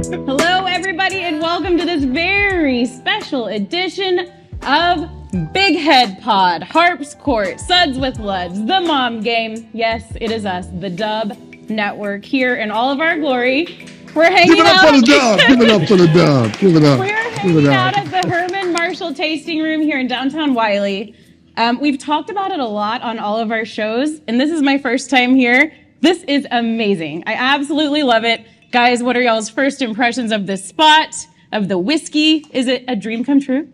Hello, everybody, and welcome to this very special edition of Big Head Pod, Harp's Court, Suds with Luds, the mom game. Yes, it is us, the Dub Network, here in all of our glory. We're hanging out. Give it up for the Dub. Give it up for the Dub. Give it up. We're hanging out at the Herman Marshall Tasting Room here in downtown Wylie. We've talked about it a lot on all of our shows, and this is my first time here. This is amazing. I absolutely love it. Guys, what are y'all's first impressions of this spot, of the whiskey? Is it a dream come true?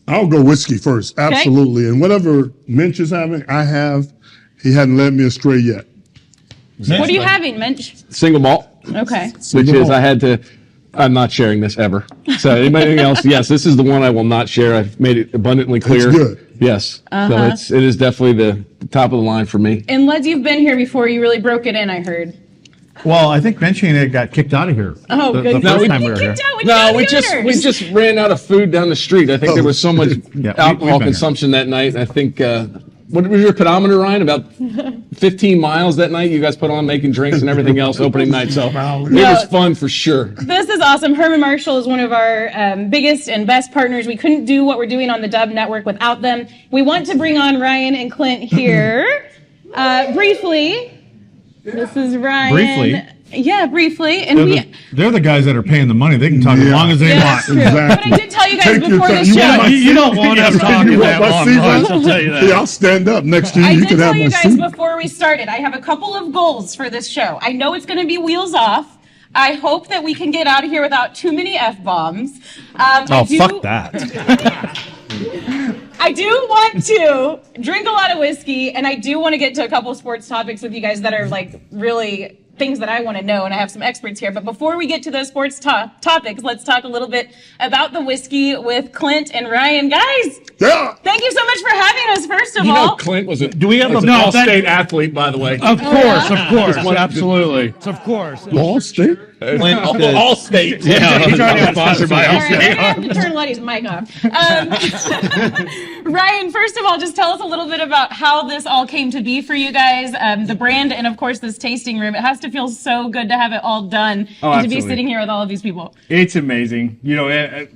I'll go whiskey first, absolutely. Okay. And whatever Mench is having, I have. He hadn't led me astray yet. What are you having, Mench? Single malt. Okay. Which is, I'm not sharing this ever. So anybody else, yes, this is the one I will not share. I've made it abundantly clear. It's good. Yes. So it is definitely the top of the line for me. And Luds, you've been here before. You really broke it in, I heard. Well, I think Mench and I got kicked out of here. Oh, the good. first time we were here. We just ran out of food down the street. I think there was so much alcohol consumption that night. I think what was your pedometer, Ryan? About 15 miles that night. You guys put on making drinks and everything else opening night. So it was fun for sure. This is awesome. Herman Marshall is one of our biggest and best partners. We couldn't do what we're doing on the Dub Network without them. We want to bring on Ryan and Clint here briefly. This is Ryan. Briefly? Yeah, briefly. And they're the guys that are paying the money. They can talk as long as they want. True. Exactly. But I did tell you guys before the show. You don't want us talking that long, I'll tell you that. Yeah, I'll stand up next to you. I You did can tell have you my guys seat. before we started, I have a couple of goals for this show. I know it's going to be wheels off. I hope that we can get out of here without too many F-bombs. Fuck that. I do want to drink a lot of whiskey, and I do want to get to a couple of sports topics with you guys that are like really things that I want to know, and I have some experts here. But before we get to those sports topics, let's talk a little bit about the whiskey with Clint and Ryan. Guys, thank you so much for having us, first of all. You know Clint was an all-state athlete, by the way. Of course, absolutely. Of course. All-state? All-state. Yeah, he's already sponsored by All right, I have to turn Letty's mic off. Ryan, first of all, just tell us a little bit about how this all came to be for you guys, the brand, and of course this tasting room. It has to feel so good to have it all done and to be sitting here with all of these people. It's amazing. You know,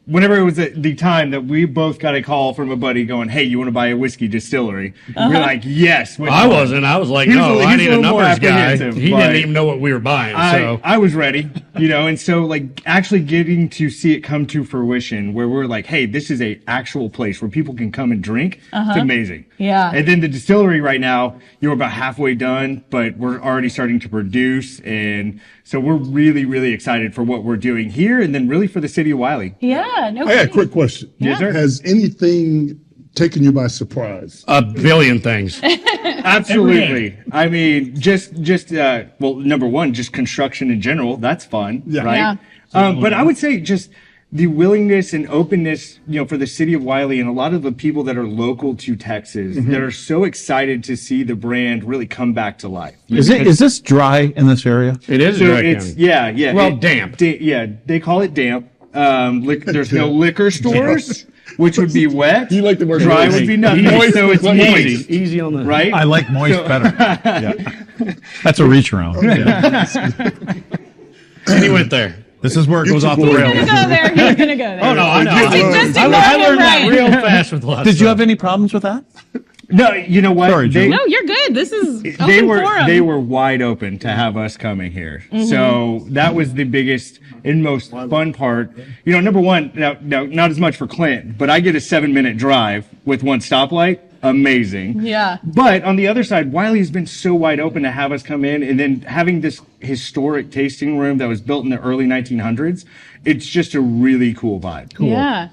whenever it was the time that we both got a call from a buddy going, "Hey, you want to buy a whiskey distillery?" We're like, "Yes." I wasn't. I was like, "No, I need a numbers guy." He didn't even know what we were buying. So I was ready, you know, and so like actually getting to see it come to fruition, where we're like, "Hey, this is a actual place where people can come and drink." It's amazing. Yeah. And then the distillery right now, you're about halfway done, but we're already starting to produce, and so we're really, really excited for what we're doing here, and then really for the city of Wylie. Yeah, no I got a quick question. Yes, sir. Has anything taken you by surprise? a billion things. Absolutely. I mean, just well, number one, just construction in general. That's fun, right? Yeah. But I would say just the willingness and openness, you know, for the city of Wylie and a lot of the people that are local to Texas that are so excited to see the brand really come back to life. Is this dry in this area? It is. So it's yeah. Well, damp. They call it damp. There's no liquor stores, which would be wet. You like the word dry moist. would be nothing. So it's moist, Easy on the right? I like moist better. Yeah. That's a reach around. And he went there. This is where it goes off the He's rails. going to go there. He's going to go there. Oh no, I know. Just ignore I him, learned that Ryan. real fast with Luds. Did you have any problems with that? No, you know what? Sorry, Joe. No, you're good. This is they open were forum. they were wide open to have us coming here. So that was the biggest and most fun part. You know, number one, now not as much for Clint, but I get a 7-minute drive with one stoplight. Amazing. Yeah. But on the other side, Wylie has been so wide open to have us come in, and then having this historic tasting room that was built in the early 1900s. It's just a really cool vibe. Yeah.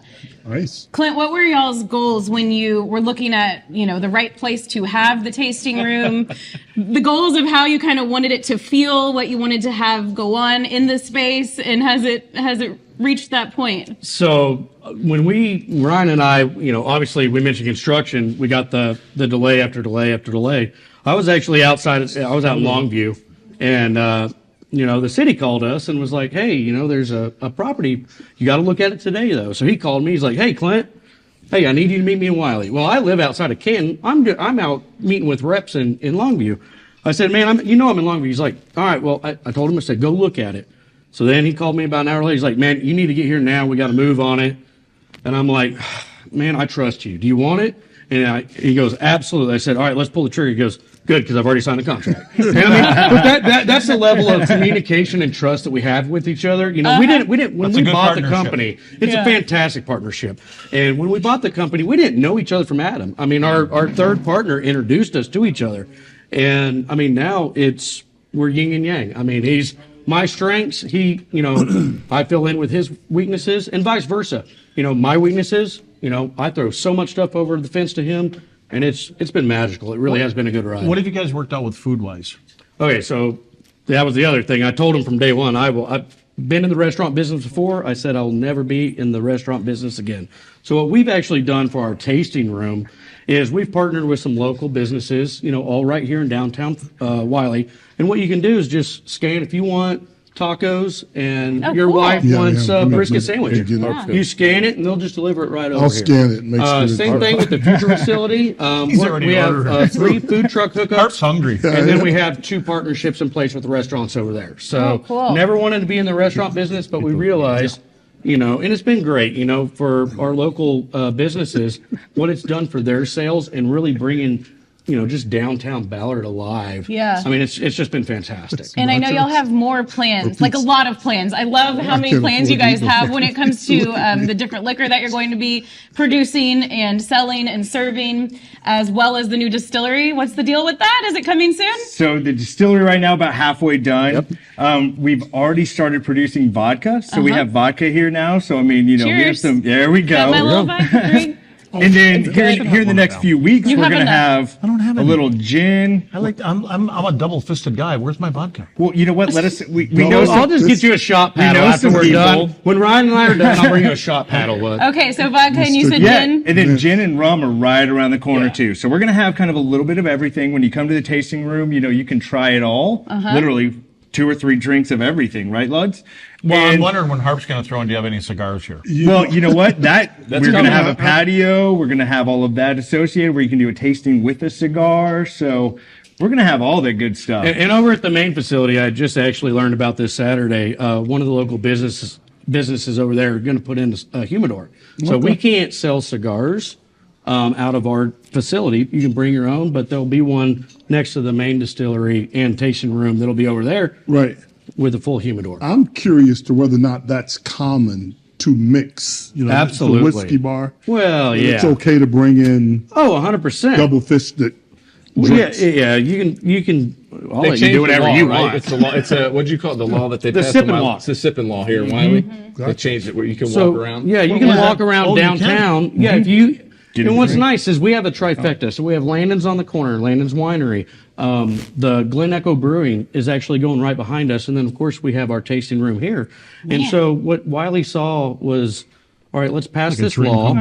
Nice. Clint, what were y'all's goals when you were looking at, you know, the right place to have the tasting room, the goals of how you kind of wanted it to feel, what you wanted to have go on in the space, and has it reached that point? So when Ryan and I, you know, obviously we mentioned construction, we got the delay after delay after delay. I was actually I was out in Longview, and you know, the city called us and was like, "Hey, you know, there's a property. You got to look at it today, though." So he called me. He's like, "Hey, Clint, hey, I need you to meet me in Wylie." Well, I live outside of Canton. I'm out meeting with reps in Longview. I said, "Man, I'm in Longview." He's like, "All right." Well, I told him, I said, "Go look at it." So then he called me about an hour later. He's like, man, you need to get here now. We got to move on it. And I'm like, man, I trust you. Do you want it? And he goes, absolutely. I said, all right, let's pull the trigger. He goes, good, because I've already signed the contract. And but that's the level of communication and trust that we have with each other. You know, we didn't when we bought the company, it's a fantastic partnership. And when we bought the company, we didn't know each other from Adam. I mean, our third partner introduced us to each other. And I mean, now we're yin and yang. I mean, he's my strengths. I fill in with his weaknesses and vice versa. You know, my weaknesses, I throw so much stuff over the fence to him, and it's been magical. It really has been a good ride. What have you guys worked out with food-wise? Okay, so that was the other thing. I told him from day one, I've been in the restaurant business before. I said I'll never be in the restaurant business again. So what we've actually done for our tasting room is we've partnered with some local businesses, all right here in downtown Wylie. And what you can do is just scan if you want tacos and your wife wants brisket sandwich. You scan it and they'll just deliver it right over I'll here. scan it and make sure. Same thing with the future facility. We have 3 food truck hookups. Harp's hungry. And then we have 2 partnerships in place with the restaurants over there. So never wanted to be in the restaurant business, but we realized, and it's been great, for our local businesses, what it's done for their sales and really bringing just downtown Ballard alive. Yeah. I mean, it's just been fantastic. And I know y'all have more plans, like a lot of plans. I love how many plans you guys have when it comes to the different liquor that you're going to be producing and selling and serving, as well as the new distillery. What's the deal with that? Is it coming soon? So the distillery right now about halfway done. Yep. We've already started producing vodka. So we have vodka here now. So, I mean, we have some, there we go. Got my little vodka drink. And then here in the next few weeks, we're going to have a little gin. I'm a double-fisted guy. Where's my vodka? Well, you know what? We know. I'll just get you a shot paddle after we're done. When Ryan and I are done, I'll bring you a shot paddle. Okay, so vodka and you said gin? And then gin and rum are right around the corner too. So we're going to have kind of a little bit of everything. When you come to the tasting room, you can try it all. Literally 2 or 3 drinks of everything, right, Luds? Well, I'm wondering when Harp's going to throw in, do you have any cigars here? Well, you know what? We're going to have a patio. We're going to have all of that associated where you can do a tasting with a cigar. So we're going to have all that good stuff. And over at the main facility, I just actually learned about this Saturday. One of the local businesses over there are going to put in a humidor. So we can't sell cigars out of our facility. You can bring your own, but there'll be one next to the main distillery and tasting room that'll be over there. Right. With a full humidor. I'm curious to whether or not that's common to mix, Absolutely. The whiskey bar. Well, yeah. It's okay to bring in 100%. double-fisted drinks. Yeah, you can I'll they let you do whatever law, you right? want. It's the law. It's what do you call it? The law that they The passed sipping law. It's the sipping law here in Wylie. They changed it where you can walk around. Yeah, you can walk around downtown. Yeah, if you and what's nice is we have a trifecta. So we have Landon's on the corner, Landon's Winery. The Glen Echo Brewing is actually going right behind us. And then, of course, we have our tasting room here. And so what Wylie saw was, all right, let's pass this law.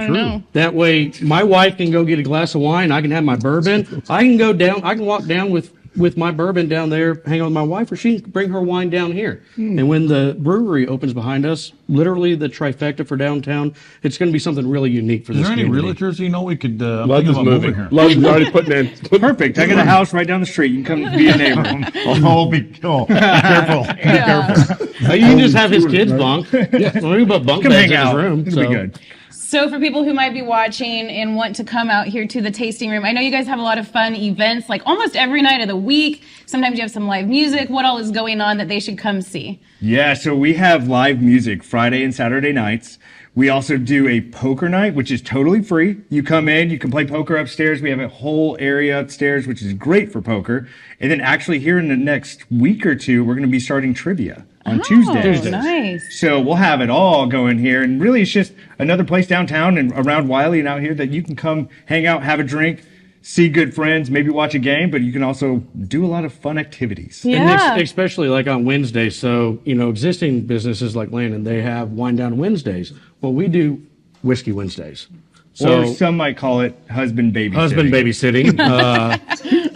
That way my wife can go get a glass of wine. I can have my bourbon. I can walk down with my bourbon down there, hang out with my wife, or she can bring her wine down here. And when the brewery opens behind us, literally the trifecta for downtown, it's going to be something really unique for this community. Is there any realtors we could Luds is moving here? Luds is already putting in. Perfect. I got a house right down the street. You can come be a neighbor. Be careful. Be careful. You can just have his kids bunk. Maybe put bunk Come beds hang in his out. room. It'll be good. So for people who might be watching and want to come out here to the tasting room, I know you guys have a lot of fun events, like almost every night of the week. Sometimes you have some live music. What all is going on that they should come see? Yeah, so we have live music Friday and Saturday nights. We also do a poker night, which is totally free. You come in, you can play poker upstairs. We have a whole area upstairs, which is great for poker. And then actually here in the next week or two, we're going to be starting trivia on Tuesdays. Nice. So we'll have it all going here. And really, it's just another place downtown and around Wylie and out here that you can come hang out, have a drink, see good friends, maybe watch a game, but you can also do a lot of fun activities. Yeah. And especially like on Wednesdays. So, existing businesses like Landon, they have Wine Down Wednesdays. Well, we do Whiskey Wednesdays. So, or some might call it husband babysitting.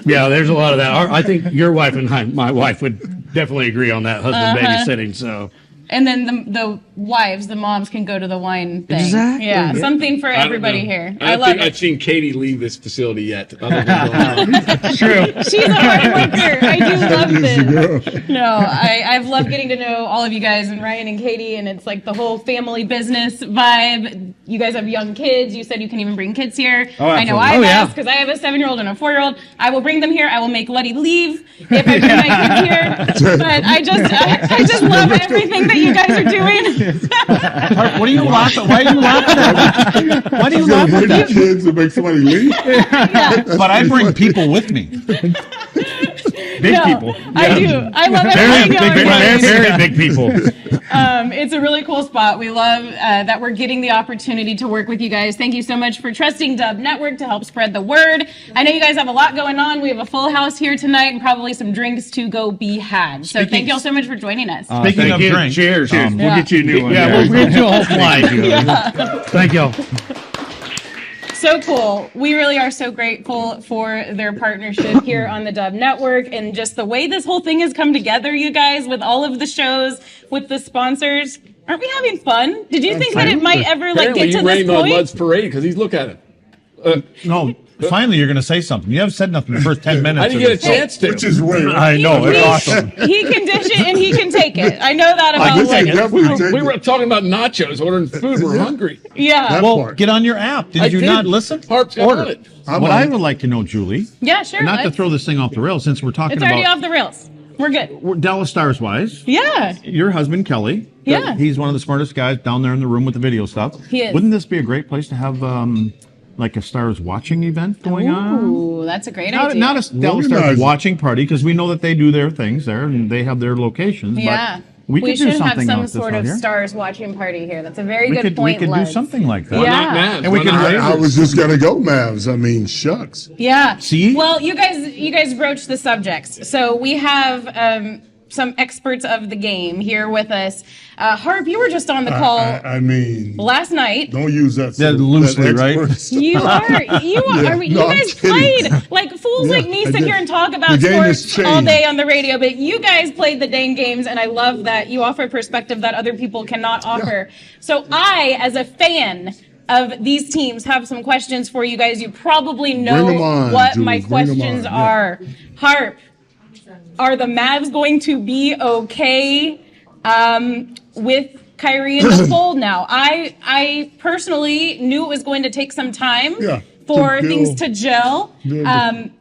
Yeah, there's a lot of that. I think your wife and my wife would definitely agree on that, husband babysitting. So. And then the wives, the moms, can go to the wine thing. Exactly. Yeah, something for everybody here. I love think it. I've seen Katie leave this facility yet. Other than True. She's a hard worker. I do love this. No, I've loved getting to know all of you guys and Ryan and Katie, and it's like the whole family business vibe. You guys have young kids. You said you can even bring kids here. Oh, I know absolutely. I've asked because I have a 7-year-old and a 4-year-old. I will bring them here. I will make Luddy leave if I bring my kids here. But I just love everything that you guys are doing. Harp, what are you laughing? Why are you laughing? Why do you laugh Bring at the that? kids and make somebody leave. But I bring people with me. Big people. I do. I love Very everything big, y'all are doing. very big people. It's a really cool spot. We love that we're getting the opportunity to work with you guys. Thank you so much for trusting Dub Network to help spread the word. I know you guys have a lot going on. We have a full house here tonight and probably some drinks to go be had. So thank you all so much for joining us. Speaking of drinks, Cheers. We'll get you a new one. Yeah, we'll get you a whole flight. Thank you. So cool. We really are so grateful for their partnership here on the Dub Network and just the way this whole thing has come together, you guys, with all of the shows, with the sponsors. Aren't we having fun? Did you think that it might ever like apparently get to you this rained on point? Luds Parade because he's look at it. no. Finally, you're going to say something. You haven't said nothing the first 10 minutes. I didn't get a chance to. Which is rare. I know. It's awesome. He can dish it and he can take it. I know that about guess I Luddy. definitely take We it. were talking about nachos, ordering food. We're hungry. Yeah. That Well, part. get on your app. Did you not listen? Harp's got Order. it. I'm What on I it. would like to know, Julie, Yeah, sure. not to let's- throw this thing off the rails, since we're talking It's already about off the rails. We're good. Dallas Stars wise. Yeah. Your husband Kelly, Yeah. he's one of the smartest guys down there in the room with the video stuff. He is. Wouldn't this be a great place to have like a Stars watching event going on? Ooh, that's a great Not idea. a Dallas Really Stars nice. watching party, because we know that they do their things there and they have their locations. Yeah. But we could should do have something some like this sort out of here. stars watching party here. That's a very We good could point, do Luds. something like that. Yeah. Not Mavs. And we Why can not raise- I was just gonna go, Mavs. I mean, shucks. Yeah. See? Well, you guys broached the subjects. So we have some experts of the game here with us. Harp, you were just on the call I mean, last night. don't use that. Yeah, loosely, right? You are. You no, I'm guys kidding. played like fools Yeah, like me I sit did. here and talk about The game has sports all changed. day on the radio, but you guys played the dang games, and I love that you offer a perspective that other people cannot offer. So I, as a fan of these teams, have some questions for you guys. You probably know Bring 'em on, what Julie. my Bring 'em questions on, yeah. are. Harp, are the Mavs going to be okay with Kyrie in the fold now? I personally knew it was going to take some time Yeah, for to things build- to gel, build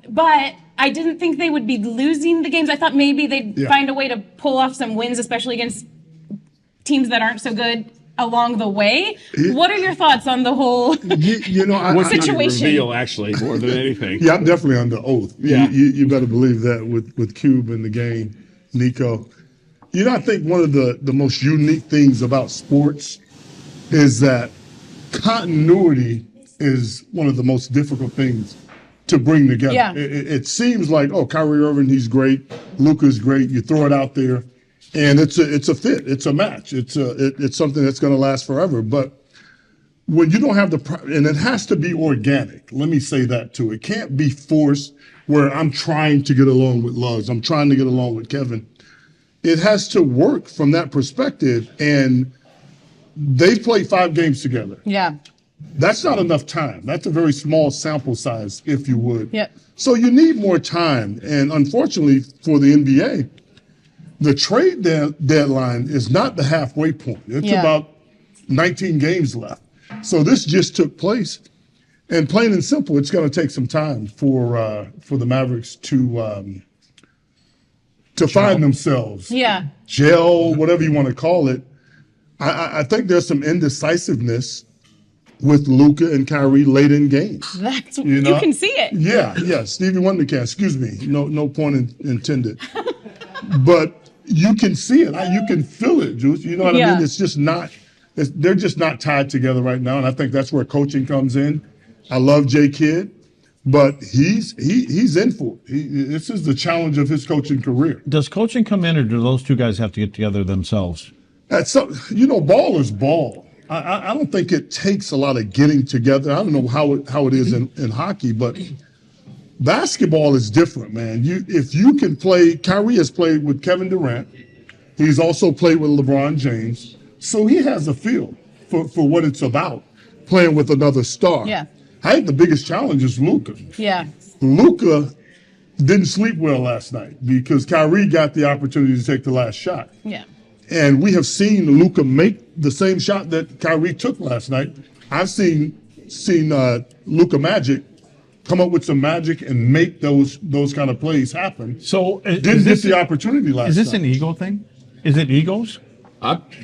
but I didn't think they would be losing the games. I thought maybe they'd Yeah. find a way to pull off some wins, especially against teams that aren't so good along the way. What are your thoughts on the whole You know, I, What's I, the situation? reveal, actually, more than anything? yeah, I'm definitely under oath. Yeah. You better believe that with Cube in the game, Nico. You know, I think one of the most unique things about sports is that continuity is one of the most difficult things to bring together. Yeah. It seems like, oh, Kyrie Irving, he's great. Luka's great. You throw it out there, and it's a fit. It's a match. It's something that's going to last forever. But when you don't have and it has to be organic. Let me say that too. It can't be forced where I'm trying to get along with Luds. I'm trying to get along with Kevin. It has to work from that perspective. And they've played 5 games together. Yeah. That's not enough time. That's a very small sample size, if you would. Yep. So you need more time. And unfortunately for the NBA, the trade deadline is not the halfway point. It's Yeah. about 19 games left. So this just took place. And plain and simple, it's going to take some time for the Mavericks to find themselves. Yeah. Gel, whatever you want to call it. I think there's some indecisiveness with Luka and Kyrie late in games. That's You you know? can see it. Yeah. Stevie Wonder can. Excuse me. No point intended. But you can see it. You can feel it, Juice. You know what I Yeah. mean? It's just not. They're just not tied together right now, and I think that's where coaching comes in. I love J. Kidd, but he's in for it. This is the challenge of his coaching career. Does coaching come in, or do those two guys have to get together themselves? Ball is ball. I don't think it takes a lot of getting together. I don't know how it is in hockey, but basketball is different, man. If you can play, Kyrie has played with Kevin Durant. He's also played with LeBron James. So he has a feel for what it's about playing with another star. Yeah. I think the biggest challenge is Luka. Yeah. Luka didn't sleep well last night because Kyrie got the opportunity to take the last shot. Yeah. And we have seen Luka make the same shot that Kyrie took last night. I've seen Luka Magic come up with some magic and make those kind of plays happen. So didn't get the opportunity last night. Is this an ego thing? Is it egos?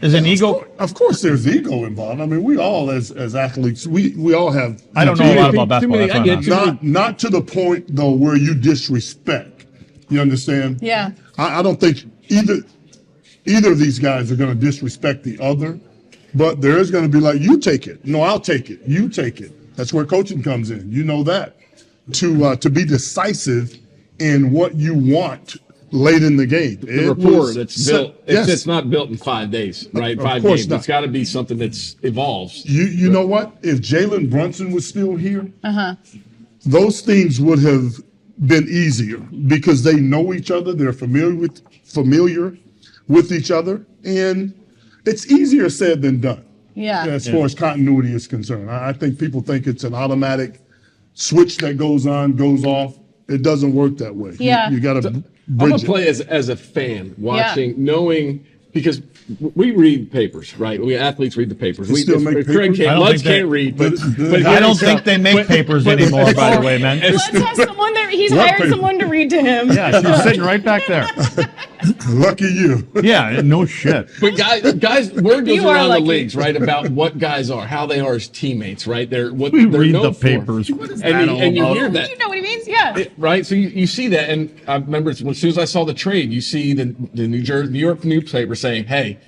Is an ego? Of course, there's ego involved. I mean, we all as athletes, we all have. I don't know a lot about basketball. Not to the point though where you disrespect. You understand? Yeah. I don't think either of these guys are going to disrespect the other, but there is going to be like, you take it. No, I'll take it. You take it. That's where coaching comes in. You know that. To be decisive in what you want late in the game. The rapport that's built. It's not built in 5 days, right? 5 games. Not. It's got to be something that's evolves. You know what? If Jalen Brunson was still here, those things would have been easier because they know each other. They're familiar with each other, and it's easier said than done. Yeah. As far as continuity is concerned, I think people think it's an automatic switch that goes on, goes off. It doesn't work that way. Yeah. You got to I'm bridge gonna play as a fan, watching, knowing, because we read papers, right? We athletes read the papers. We still make Craig papers? Luds can't read, but I don't think they make papers anymore, by the way, man. Luds has someone that he's hired someone to read to him. Yeah, she's sitting right back there. Lucky you. Yeah, no shit. But guys, word goes You are around the lucky. leagues, right, about what guys are, how they are as teammates, right? They're what We they're read known the for. papers. And you hear that. You know what he means? Yeah. Right, so you see that, and I remember as soon as I saw the trade, you see the New York newspaper saying, "Hey,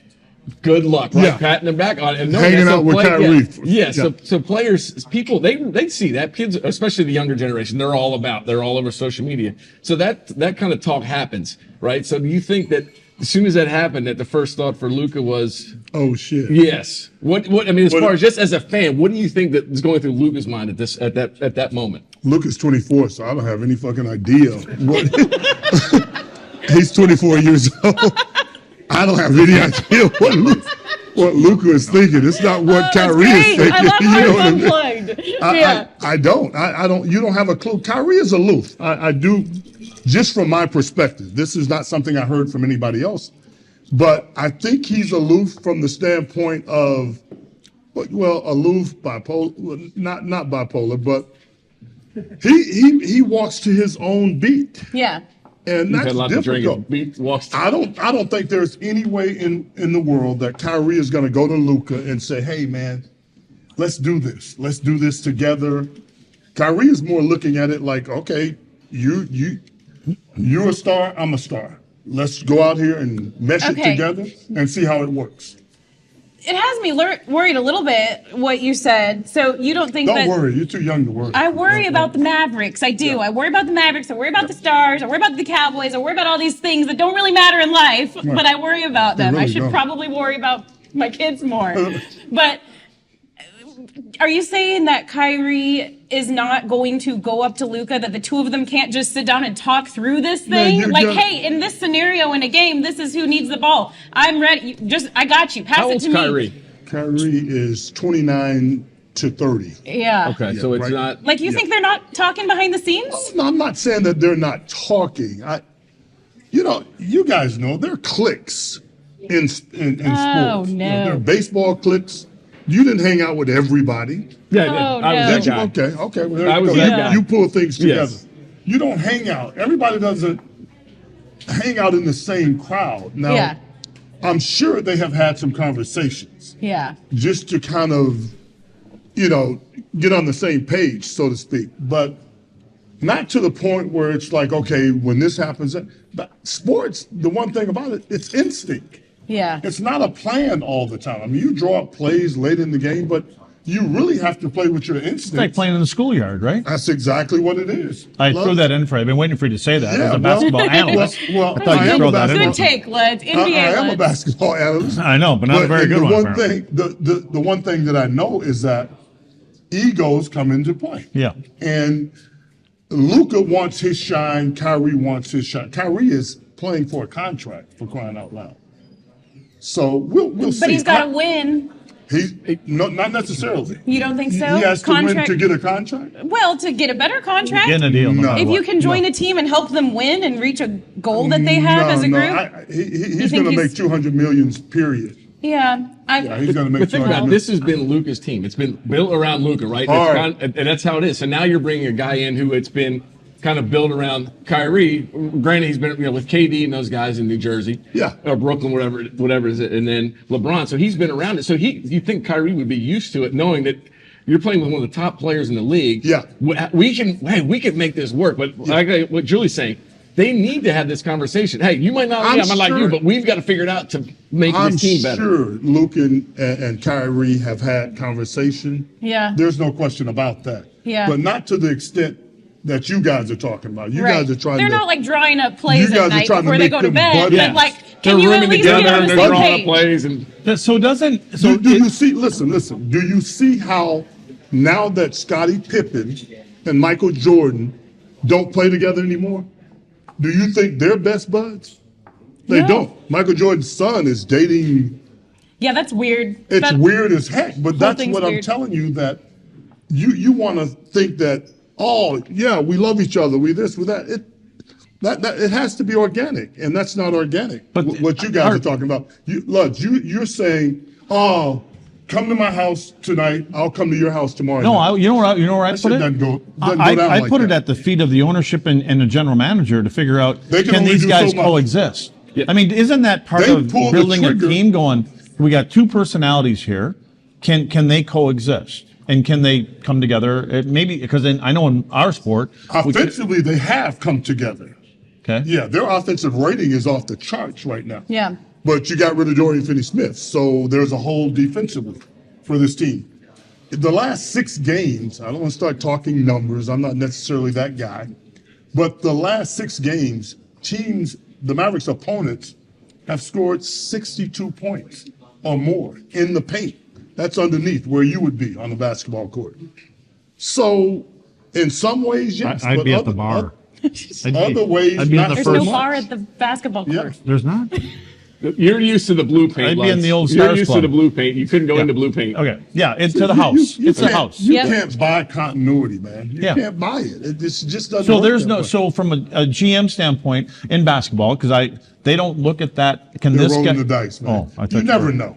good luck," right? Yeah. Patting them back on and Hanging out with Kyrie. Yeah. So players, people, they see that. Kids, especially the younger generation, they're all over social media. So that kind of talk happens, right? So do you think that as soon as that happened, that the first thought for Luka was, Oh shit. yes? What I mean, as far as just as a fan, what do you think that is going through Luka's mind at that moment? Luka's 24, so I don't have any fucking idea. He's 24 years old. I don't have any idea what Luka is thinking. It's not what Kyrie is thinking. I love You know what I mean? unplugged. Yeah. I don't. You don't have a clue. Kyrie is aloof. I do, just from my perspective. This is not something I heard from anybody else, but I think he's aloof from the standpoint of, aloof, bipolar, not bipolar, but he walks to his own beat, Yeah. and that's Had a lot to drink. difficult. Beat walks. I don't think there's any way in the world that Kyrie is going to go to Luka and say, "Hey, man, let's do this. Let's do this together." Kyrie is more looking at it like, "Okay, you're a star. I'm a star. Let's go out here and mesh it Okay. together and see how it works." It has me worried a little bit what you said. So you don't think Don't that worry. You're too young to worry. I worry about the Mavericks. I do. Yeah. I worry about the Mavericks. I worry about the Stars. I worry about the Cowboys. I worry about all these things that don't really matter in life, but I worry about them. really I should don't. probably worry about my kids more. But are you saying that Kyrie is not going to go up to Luka, that the two of them can't just sit down and talk through this thing? Hey, in this scenario in a game, this is who needs the ball. I'm ready. I got you. Pass How it old's to me. Kyrie? Kyrie is 29 to 30. Yeah. Okay, Yeah, so it's right. not. Like, you think they're not talking behind the scenes? No, I'm not saying that they're not talking. You guys know there are cliques in sports. Oh, You know, no. there are baseball cliques. You didn't hang out with everybody. Yeah, Oh, I was no. that guy. Okay. Well, there I you was go. that guy. You pull things together. Yes. You don't hang out. Everybody doesn't hang out in the same crowd. Now, Yeah. I'm sure they have had some conversations Yeah. just to kind of, get on the same page, so to speak. But not to the point where it's like, okay, when this happens. But sports, the one thing about it, it's instinct. Yeah. It's not a plan all the time. I mean, you draw up plays late in the game, but you really have to play with your instincts. It's like playing in the schoolyard, right? That's exactly what it is. I threw that in for you. I've been waiting for you to say that as a well- basketball analyst. Well, I thought I you'd am throw a that in. Good basketball. take, Luds. NBA I am a Luds. basketball analyst. I know, but not a very good the one. one apparently. thing, the one thing that I know is that egos come into play. Yeah. And Luka wants his shine. Kyrie wants his shine. Kyrie is playing for a contract, for crying out loud. So we'll see. But he's got to win. Not necessarily. You don't think so? He has to win to get a contract? Well, to get a better contract. Getting a deal. No. If you can join a team and help them win and reach a goal that they have as a group. He's going to make $200 million, period. Yeah. He's going to make Think about it, this has been Luka's team. It's been built around Luka, right? And that's how it is. So now you're bringing a guy in who it's been kind of built around Kyrie. Granted, he's been with KD and those guys in New Jersey, or Brooklyn, whatever is it, and then LeBron. So he's been around it. So you think Kyrie would be used to it, knowing that you're playing with one of the top players in the league. Yeah, we can make this work. But like what Julie's saying, they need to have this conversation. Hey, you might not like you, but we've got to figure it out to make this team better. I'm sure Luka and Kyrie have had conversation. Yeah, there's no question about that. Yeah, but not to the extent that you guys are talking about. You guys are trying They're to. not like drawing up plays at night before they go to bed. But But like, can you at least get on the same page? Plays and do you see? Listen. Do you see how now that Scottie Pippen and Michael Jordan don't play together anymore? Do you think they're best buds? They don't. Michael Jordan's son is dating. Yeah, that's weird. It's weird as heck. But that's what I'm telling you, that you want to think that. Oh, yeah, we love each other. We this, we that. It has to be organic, and that's not organic. But what you guys are talking about, Luds, you're saying, oh, come to my house tonight. I'll come to your house tomorrow. No, you know where I put it. I put it at the feet of the ownership and the general manager to figure out, can these guys coexist? Yeah. I mean, isn't that part of building a team? Going, we got two personalities here. Can they coexist? And can they come together? Maybe because I know in our sport, offensively they have come together. Okay. Yeah, their offensive rating is off the charts right now. Yeah. But you got rid of Dorian Finney-Smith, so there's a hole defensively for this team. The last 6 games, I don't want to start talking numbers. I'm not necessarily that guy, but the last 6 games, the Mavericks' opponents have scored 62 points or more in the paint. That's underneath where you would be on the basketball court. So, in some ways, yes. I'd be at the bar. Other ways, I'd be not on the There's so no much. bar at the basketball court. Yeah. There's not. You're used to the blue paint. I'd be in the old You're Stars used Club. to the blue paint. You couldn't go into blue paint. Okay. Yeah, it's to the house. It's a house. You can't buy continuity, man. You Yeah. can't buy it. It just doesn't. So work there's that no. way. So from a GM standpoint in basketball, because they don't look at that. Can They're this rolling guy? the dice, man. Oh, I thought you never know.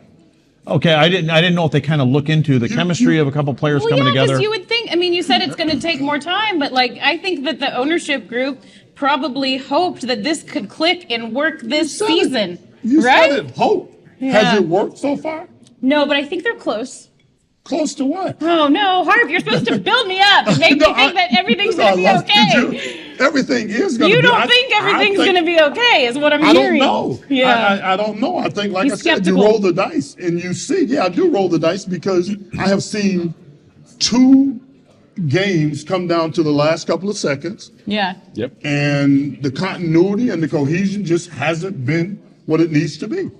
Okay, I didn't know if they kind of look into the chemistry of a couple players coming together. Because you would think. I mean, you said it's going to take more time, but like I think that the ownership group probably hoped that this could click and work this season. You right? said it. Hope. Yeah. Has it worked so far? No, but I think they're close. Close to what? Oh no, Harp! You're supposed to build me up and make me think that everything's going to be okay. Everything is going to be. You don't think everything's going to be okay, is what I'm hearing. I don't know. Yeah. I don't know. I think, like He's I said, skeptical. you roll the dice and you see. Yeah, I do roll the dice because I have seen 2 games come down to the last couple of seconds. Yeah. Yep. And the continuity and the cohesion just hasn't been what it needs to be.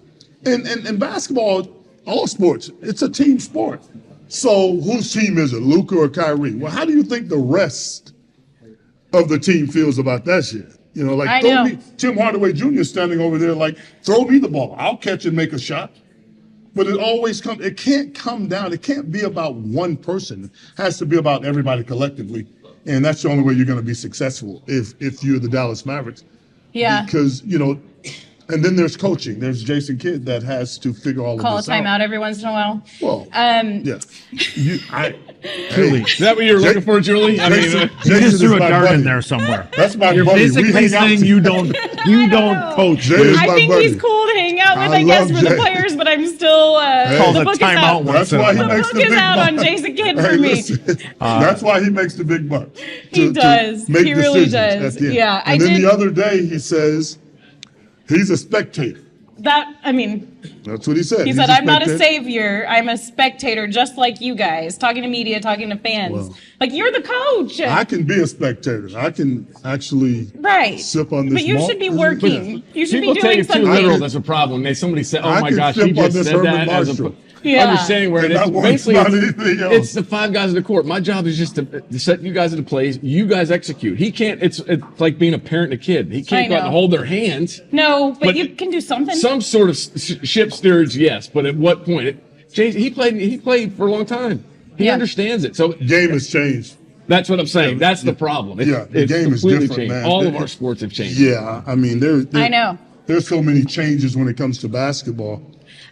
And basketball, all sports, it's a team sport. So whose team is it, Luka or Kyrie? Well, how do you think the rest of the team feels about that shit? You know, like Tim Hardaway Jr. standing over there like, throw me the ball. I'll catch and make a shot. But it can't come down. It can't be about one person. It has to be about everybody collectively. And that's the only way you're going to be successful if you're the Dallas Mavericks. Yeah. Because, and then there's coaching. There's Jason Kidd that has to figure all of this out. Call a timeout every once in a while. Well, yeah. Julie, is that what you were looking for, Julie? I mean, you just threw a dart in there somewhere. That's my You're buddy. basically saying you don't coach. Jay is I my think buddy. he's cool to hang out with, I I guess, love for the Jay. players, but I'm still. Calls the a book is timeout out. once That's why he The makes book the is big out on bucks. Jason Kidd Hey, for me. listen, that's why he makes the big bucks. He does. Make He really decisions does. at the end. Yeah, And then the other day he says he's a spectator. That's what he said. He said, I'm not a savior. I'm a spectator, just like you guys, talking to media, talking to fans. Well, like, you're the coach. I can be a spectator. I can actually sip on this. But you should be working. You should people be take doing it too something. literal. That's a problem. Somebody said, "Oh my gosh, he sip on just this said Herman that." Marshall. understanding where it's basically it's the 5 guys in the court. My job is just to set you guys into place. You guys execute. He can't. It's like being a parent and a kid. He can't go out and hold their hands. No, but you can do something. Some sort of ship steerage, yes. But at what point? He played for a long time. He understands it. So game has changed. That's what I'm saying. That's the problem. The game is different, changed. man. All of our sports have changed. Yeah, I mean, I know. There's so many changes when it comes to basketball.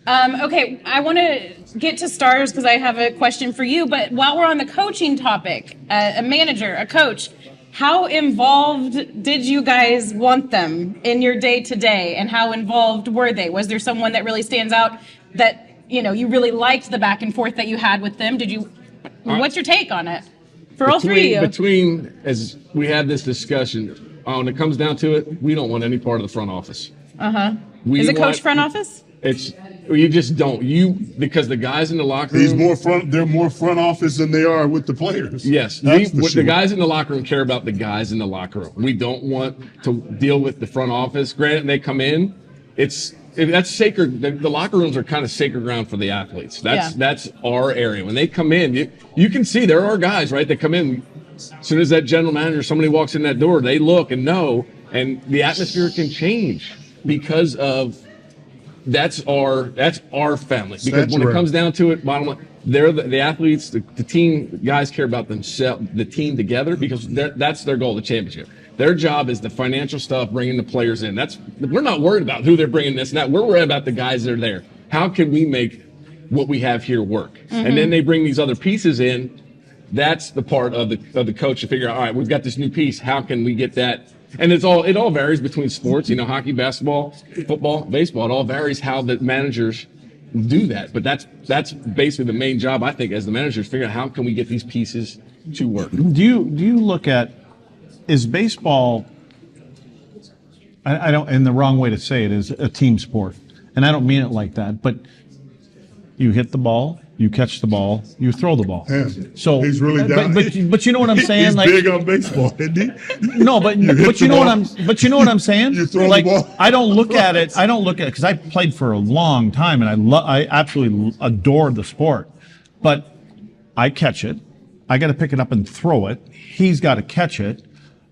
Okay, I want to get to stars because I have a question for you. But while we're on the coaching topic, a manager, a coach, how involved did you guys want them in your day-to-day, and how involved were they? Was there someone that really stands out that you really liked the back and forth that you had with them? What's your take on it? For all three of you. Between, as we had this discussion, when it comes down to it, we don't want any part of the front office. Is it coach front office? You just don't. Because the guys in the locker room. They're more front office than they are with the players. Yes. The guys in the locker room care about the guys in the locker room. We don't want to deal with the front office. Granted, they come in. That's sacred. The locker rooms are kind of sacred ground for the athletes. That's our area. When they come in, you can see there are guys, right, that come in. As soon as that general manager, somebody walks in that door, they look and know, and the atmosphere can change because of that's our family. Because when it comes down to it, bottom line, they're the athletes, the team guys care about themselves, the team together, because that's their goal, the championship. Their job is the financial stuff, bringing the players in. We're not worried about who they're bringing this and that. We're worried about the guys that are there. How can we make what we have here work? And then they bring these other pieces in. That's the part of the coach to figure out, all right, we've got this new piece. How can we get that? And it all varies between sports, hockey, basketball, football, baseball. It all varies how the managers do that. But that's basically the main job, I think, as the managers, figure out how can we get these pieces to work. Do you look at, is baseball, I don't, and the wrong way to say it is a team sport. And I don't mean it like that, but you hit the ball, you catch the ball, you throw the ball. Yeah. So he's really down. But you know what I'm saying? He's big on baseball, isn't he? No, but you know what I'm saying? You throw the ball. I don't look at it because I played for a long time and I absolutely adore the sport. But I catch it. I got to pick it up and throw it. He's got to catch it.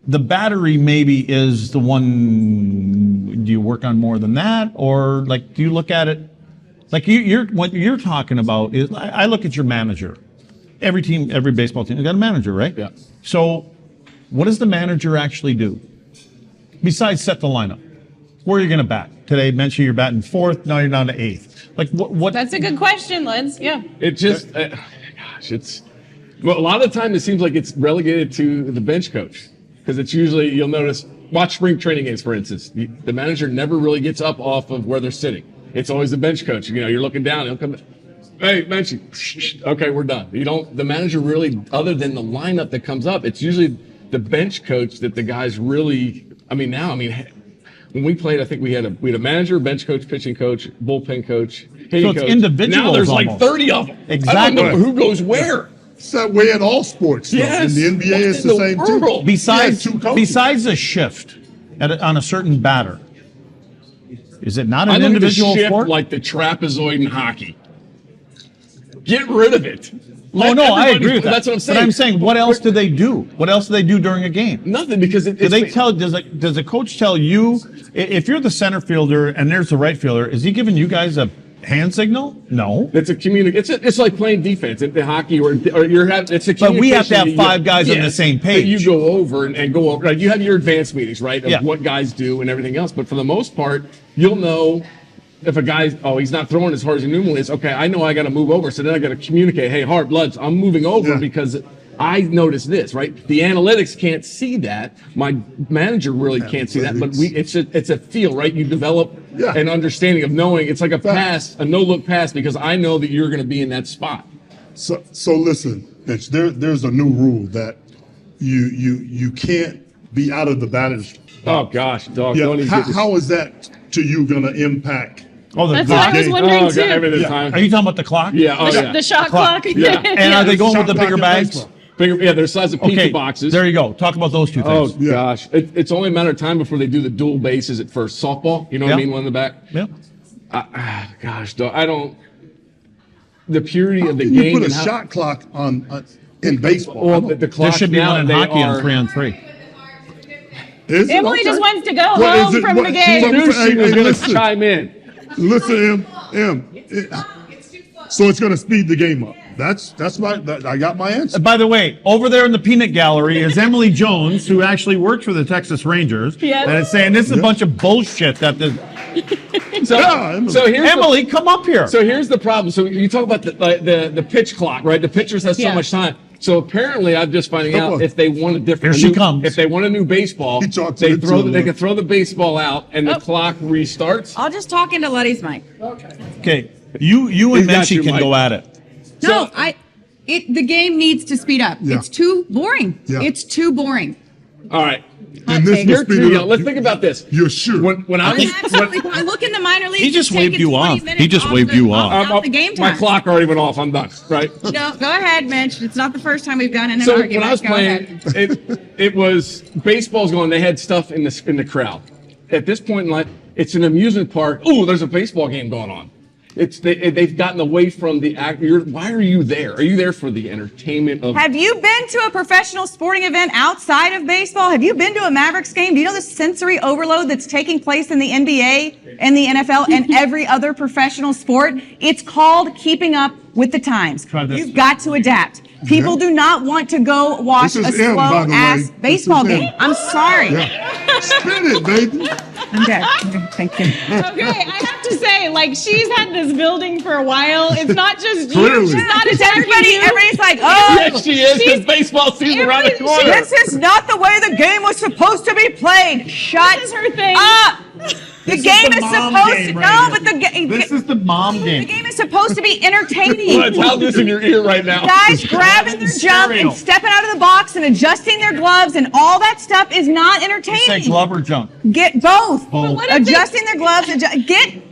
The battery maybe is the one. Do you work on more than that, or do you look at it? What you're talking about is, I look at your manager. Every team, every baseball team, has got a manager, right? Yeah. So, what does the manager actually do besides set the lineup? Where are you going to bat today? Mench, you're batting fourth. Now you're down to eighth. What? That's a good question, Luds. Yeah. It just, well, a lot of the time it seems like it's relegated to the bench coach. Because it's usually, you'll notice, watch spring training games, for instance. The manager never really gets up off of where they're sitting. It's always the bench coach. You're looking down, he'll come, hey, bench, okay, we're done. The manager really, other than the lineup that comes up, it's usually the bench coach that the guys really, when we played, I think we had a manager, bench coach, pitching coach, bullpen coach, hitting so it's coach. Individuals. Now there's almost. Like 30 of them. Exactly. I don't know who goes where. It's that way in all sports. Yes. In the NBA, it's the same too. Besides a shift on a certain batter, is it not an I look individual at the shift sport? like the trapezoid in hockey. Get rid of it. I agree with that. That's what I'm saying. But I'm saying, what else do they do? What else do they do during a game? Nothing, because does a coach tell you, if you're the center fielder and there's the right fielder, is he giving you guys a hand signal? No. It's a It's like playing defense in the hockey, or it's a communication. But we have to have 5 guys on the same page. You go over and go over. Right? You have your advanced meetings, right, of what guys do and everything else. But for the most part, you'll know if a guy, he's not throwing as hard as he normally is. Okay, I know I got to move over. So then I got to communicate. Hey, Harp, Luds, I'm moving over because I noticed this. Right? The analytics can't see that. My manager really can't see that. But it's a feel, right? You develop an understanding of knowing. It's like a pass, a no-look pass, because I know that you're going to be in that spot. So listen, Mench, there's a new rule that you can't be out of the batter's box. Oh gosh, dog! Yeah. Don't even How is that to you going to impact? That's what I was wondering too. Are you talking about the clock? Yeah. The shot clock. Yeah. And are they going with the bigger bags? They're the size of pizza boxes. There you go. Talk about those two things. Oh gosh, it's only a matter of time before they do the dual bases at first. Softball, you know what I mean, one in the back. Yeah. Gosh, dog, I don't. the purity of the You game. put a shot clock on in baseball. Well, the clock there should be one in hockey on 3-on-3. Emily just wants to go home from the game. She knew she was going to chime in. Listen, so it's going to speed the game up. I got my answer. By the way, over there in the peanut gallery is Emily Jones, who actually works for the Texas Rangers, and is saying this is a bunch of bullshit that the. So here's Emily, come up here. So here's the problem. So you talk about the pitch clock, right? The pitchers have so much time. So apparently, I'm just finding out if they want a different. Here she comes. If they want a new baseball, they can throw the baseball out and the clock restarts. I'll just talk into Luddy's mic. Okay, you and Mench can go at it. No, the game needs to speed up. Yeah. It's too boring. Yeah. It's too boring. All right. And this will speed it up. Let's think about this. You're sure? When I was Absolutely. I look in the minor leagues. He just waved you off. He just waved you off. The game time. my clock already went off. I'm done. Right. No, go ahead, Mench. It's not the first time we've gotten in an So argument. when I was playing, it was baseball's going. They had stuff in the crowd. At this point in life, it's an amusement park. Oh, there's a baseball game going on. They've gotten away from the act. Why are you there? Are you there for the entertainment of? Have you been to a professional sporting event outside of baseball? Have you been to a Mavericks game? Do you know the sensory overload that's taking place in the NBA and the NFL and every other professional sport? It's called keeping up with the times. You've got to adapt. People do not want to go watch a slow-ass baseball game. I'm sorry. Yeah. Spin it, baby. Okay, thank you. Okay, I have to say, like, she's had this building for a while. It's not just Clearly. you. She's not attacking you. Everybody's like, oh, Yes, she is. Because baseball season around the corner. this is not the way the game was supposed to be played. Shut This is her thing. up. The game is mom supposed game to, right no, here. but the game. This is the mom The game. game is supposed to be entertaining. Let's have this in your ear right now. Guys grabbing their jump and stepping out of the box and adjusting their gloves and all that stuff is not Say entertaining. glove or jump. Get both. Both. Adjusting their gloves. Get in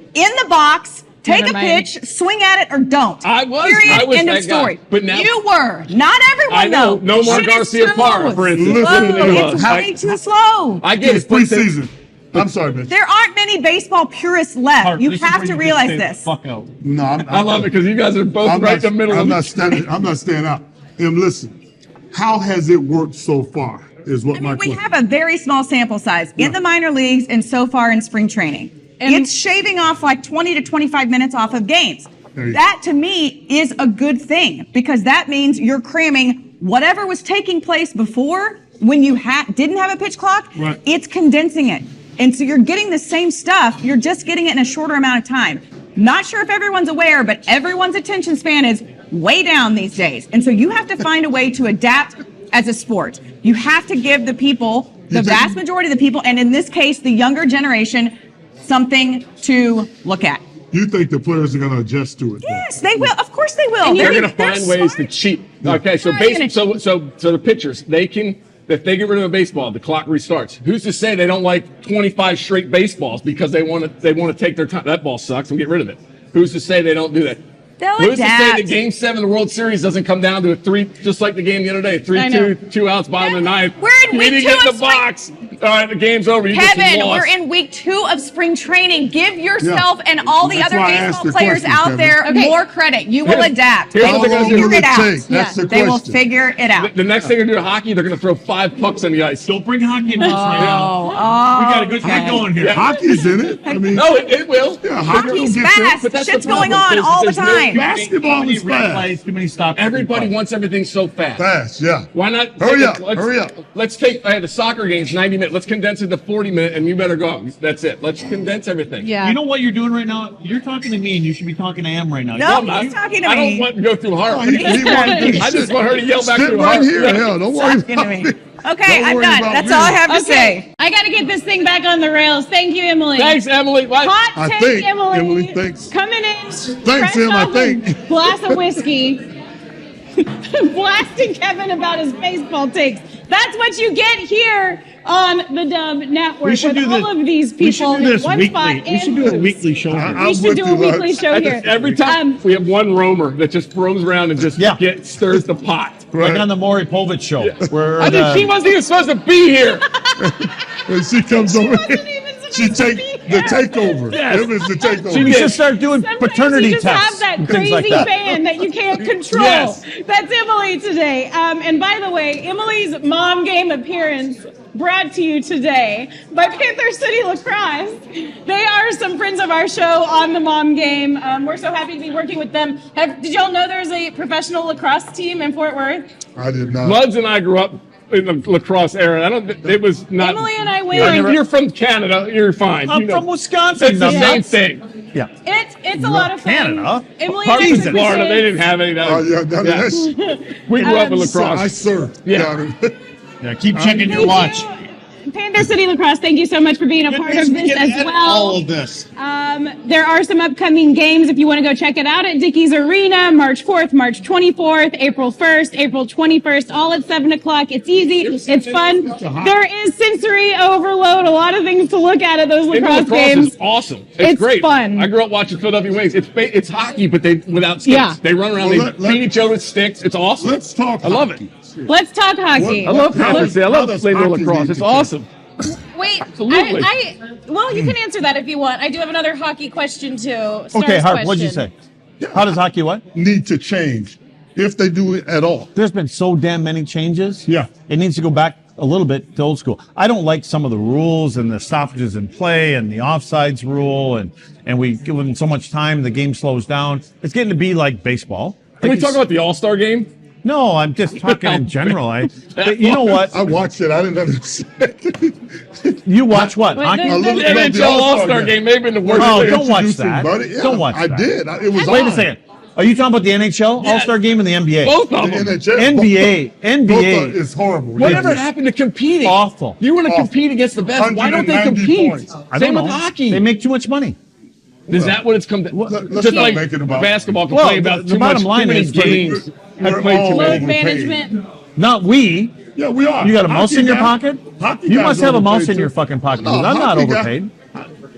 the box. Take Never a mind. pitch, swing at it, or don't. I was Period. End that of story. guy. But now you were. Not everyone, I know. though. No more Shit is Garcia slow. Parra, for instance. Listen, It's way too slow. I get It's it. but the- preseason. I'm sorry, man. There aren't many baseball purists left. Harp, You this is have where to you realize just stay the this. Fuck out. No, I love it because you guys are both right in the middle I'm of not standing. I'm not staying out. Listen, how has it worked so far? Is what my We question. have a very small sample size in the minor leagues and so far in spring training. It's shaving off like 20 to 25 minutes off of games. That to me is a good thing because that means you're cramming whatever was taking place before when you didn't have a pitch clock. Right. It's condensing it. And so you're getting the same stuff. You're just getting it in a shorter amount of time. Not sure if everyone's aware, but everyone's attention span is way down these days. And so you have to find a way to adapt as a sport. You have to give the people, the vast majority of the people, and in this case, the younger generation, something to look at. You think the players are going to adjust to it? Yes, they will. Of course they will. They're going to find ways to cheat. Okay, so the pitchers, they can, if they get rid of a baseball, the clock restarts. Who's to say they don't like 25 straight baseballs because they want to take their time? That ball sucks and get rid of it. Who's to say they don't do that? They'll Who's adapt. to say that Game 7 of the World Series doesn't come down to a 3, just like the game the other day, 3-2, 2 outs, bottom of the ninth. We're in You week didn't 2 get in of the box. All right, the game's over. You Kevin, just lost. we're in week 2 of spring training. Give yourself and all the That's other why I asked baseball the players question, out Kevin. there Okay. more credit. You will adapt. here's They what will they're gonna do. figure it out. That's the They will question. figure it out. The next thing they're going to do hockey, they're going to throw 5 pucks on the ice. Don't bring hockey in this right now. Oh, We got a good okay. thing going here. Hockey's in it. I mean, No, it will. yeah, Hockey's will get fast. But that's Shit's the problem. going on There's- all the there's no time. Basketball Too is many red fast. plays, too many stops. Everybody wants everything so fast. Fast, yeah. Why not? Hurry take up, hurry up. Let's take the soccer game's 90 minutes. Let's condense it to 40 minutes, and you better go. That's it. Let's condense everything. Yeah. You know what you're doing right now? You're talking to me, and you should be talking to Em right now. No, I'm not. he's talking to I don't me. want to go through Harp. He wanted to I just want her to yell back sit through right Harp. here. Hell, don't worry Talking about to me. me. Okay, Don't I'm worry done. about That's me. all I have to say. Okay, I got to get this thing back on the rails. Thank you, Emily. Thanks, Emily. What? Hot I take, think, Emily. Emily, thanks. Coming in. Thanks, Em, I think. Glass of whiskey. Blasting Kevin about his baseball takes. That's what you get here on the Dub Network We should with do all this. of these We should people do this in one weekly. spot. We should do a weekly show. We should do a weekly show here. Every time we have one roamer that just roams around and just stirs the pot. Like on the Maury Povich show. Where I think she wasn't even supposed to be here. When she comes over, Wasn't even supposed she to take be The takeover. It was the takeover. So you should start doing paternity you just tests. have that crazy like that. fan that you can't control. Yes. That's Emily today. And by the way, Emily's mom game appearance brought to you today by Panther City Lacrosse. They are some friends of our show on the mom game. We're so happy to be working with them. Did y'all know there's a professional lacrosse team in Fort Worth? I did not. Luds and I grew up in the lacrosse era. It was not. Emily and I went. You're from Canada. You're fine. I'm from Wisconsin. It's the same thing. Yeah. It's a lot of fun. Canada? Emily Harp and I in took the Florida. They kids. didn't have any. We grew up in lacrosse. I served. Yeah. Yeah, keep checking your watch. Panther City Lacrosse, thank you so much for being a part of this as well. All of this. There are some upcoming games if you want to go check it out at Dickey's Arena, March 4th, March 24th, April 1st, April 21st, all at 7 o'clock. It's easy. It's fun. There is sensory overload, a lot of things to look at those lacrosse games. Is awesome. It's great. fun. I grew up watching Philadelphia Wings. It's hockey, but they without sticks. Yeah. They run around. They beat each other with sticks. It's awesome. Let's talk. I love it. Let's talk hockey. I love Panther City. I love does playing hockey lacrosse. need It's to awesome. Wait, Absolutely. well, you can answer that if you want. I do have another hockey question too. Okay, Harp, what'd you say? How does hockey what? Need to change if they do it at all. There's been so damn many changes. Yeah. It needs to go back a little bit to old school. I don't like some of the rules and the stoppages in play and the offsides rule and we give them so much time, the game slows down. It's getting to be like baseball. Can we talk about the All-Star game? No, I'm just talking in general. But you know what? I watched it. I didn't understand. You watch what? Wait, Hockey? there's- The NHL All-Star game may have been the worst. Oh, thing. don't watch Introducing that. Buddy. Yeah, Don't watch I that. did. It was Wait a on. second. Are you talking about the NHL All-Star game and the NBA? Both The of them. NHL. NBA. It's horrible. Whatever It's happened to competing? Awful. You want to Awful. compete against the best. Why don't they 190 compete? points. I Same don't with know. hockey. They make too much money. Is that what it's come to? Let's Just not like make it about basketball Well, complain about the too bottom much, line too many is games. we're Have played too all many. Load management. Not we. Yeah, we are. You got a mouse Hockey in your guys- pocket? hockey You guys must have a mouse overpaid in your too. fucking pocket. No, because I'm not hockey guy- overpaid.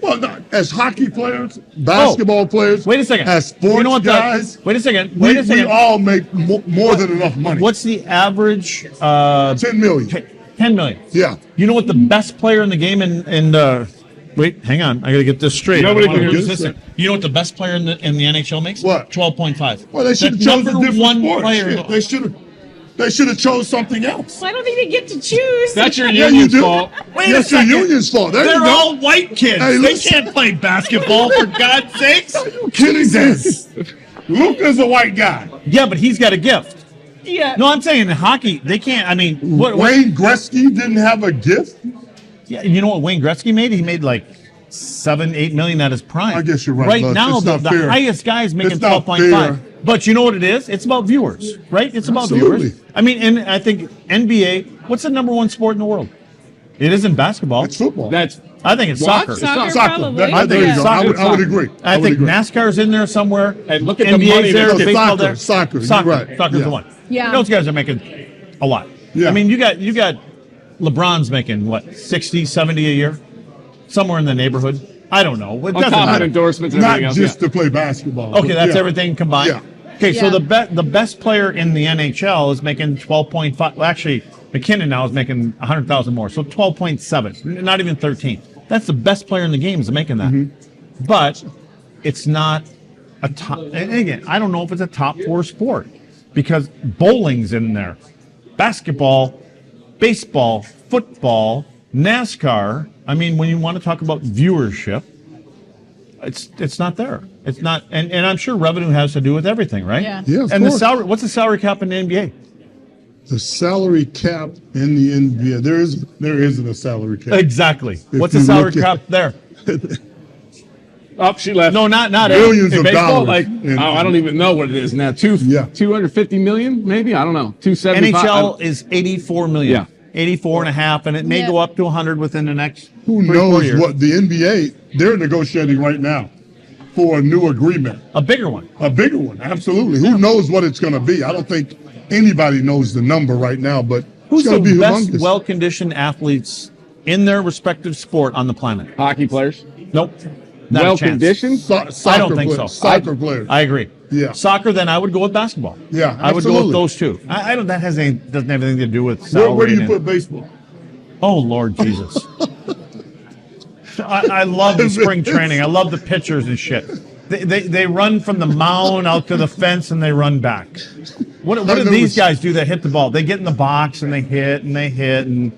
Well, no, as hockey players, basketball players, Wait a second. as sports You know what guys, wait a second. we, Wait a second. we all make more than enough money. What's the average? 10 million? 10 million. Yeah. You know what the best player in the game wait, hang on. I got to get this straight. Nobody I don't wanna can lose get this. You know what the best player in the NHL makes? What? 12.5. Well, they should have The chosen a number different one sport. player. Shit, they should have chose something else. I don't think they get to choose. That's your Yeah, you union's do. fault. Wait a That's your second. union's fault. There you They're go. all white kids. Hey, they listen. can't play basketball for God's sakes. Kidding this. Luca's a white guy. Yeah, but he's got a gift. Yeah. No, I'm saying in hockey, they can't. I mean, what? Wayne Gretzky didn't have a gift. Yeah, you know what Wayne Gretzky made? He made like 7-8 million at his prime. I guess you're right, Right Lutz. now, It's the not fair. highest guy is making It's not 12.5. fair. But you know what it is? It's about viewers, right? It's about Absolutely. viewers. I mean, and I think NBA. What's the number one sport in the world? It isn't basketball. It's football. I think it's soccer. Soccer, Soccer. probably. I think Yeah. so. I would agree. I would think agree. NASCAR's in there somewhere. And look at the NBA's money there. that's- Baseball Soccer, there. soccer, you're Soccer. right. Soccer's Yeah. the one. Yeah. Those guys are making a lot. Yeah. I mean, you got LeBron's making what 60, 70 a year, somewhere in the neighborhood. I don't know. It On doesn't top of matter. endorsements and Not everything else. just to play basketball. Okay, that's Yeah. everything combined. Yeah. Okay, so Yeah. the best player in the NHL is making 12.5. Well, actually, McKinnon now is making 100,000 more, so 12.7, not even 13. That's the best player in the game is making that. But it's not a top. And again, I don't know if it's a top 4 sport because bowling's in there, basketball, baseball, football, NASCAR. I mean, when you want to talk about viewership, it's not there. It's not, and I'm sure revenue has to do with everything, right? Yeah. Yeah, of and the course. salary. What's the salary cap in the NBA? The salary cap in the NBA, there isn't a salary cap. Exactly. If What's the you salary look at- cap there? Oh, she left. No, not Millions In of baseball, dollars. like in- I don't even know what it is now. 250 million, maybe. I don't know. 275. NHL is 84 million. Yeah. 84 and a half, and it may Yeah. go up to 100 within the next Who 3-4 knows years. what the NBA, they're negotiating right now for a new agreement. A bigger one. A bigger one, absolutely. Who knows what it's going to be? I don't think anybody knows the number right now, but Who's it's going the to be best humongous. well-conditioned athletes in their respective sport on the planet? Hockey players. Nope. Not a chance. Well-conditioned. Soccer I don't think players, so. Soccer players. I agree. Yeah. Soccer, then I would go with basketball. Yeah, I would go with absolutely. those two. I don't. That doesn't have anything to do with Where salary. do you and- put baseball? Oh Lord Jesus! I love the spring training. I love the pitchers and shit. They run from the mound out to the fence and they run back. What do these guys do that hit the ball? They get in the box and they hit and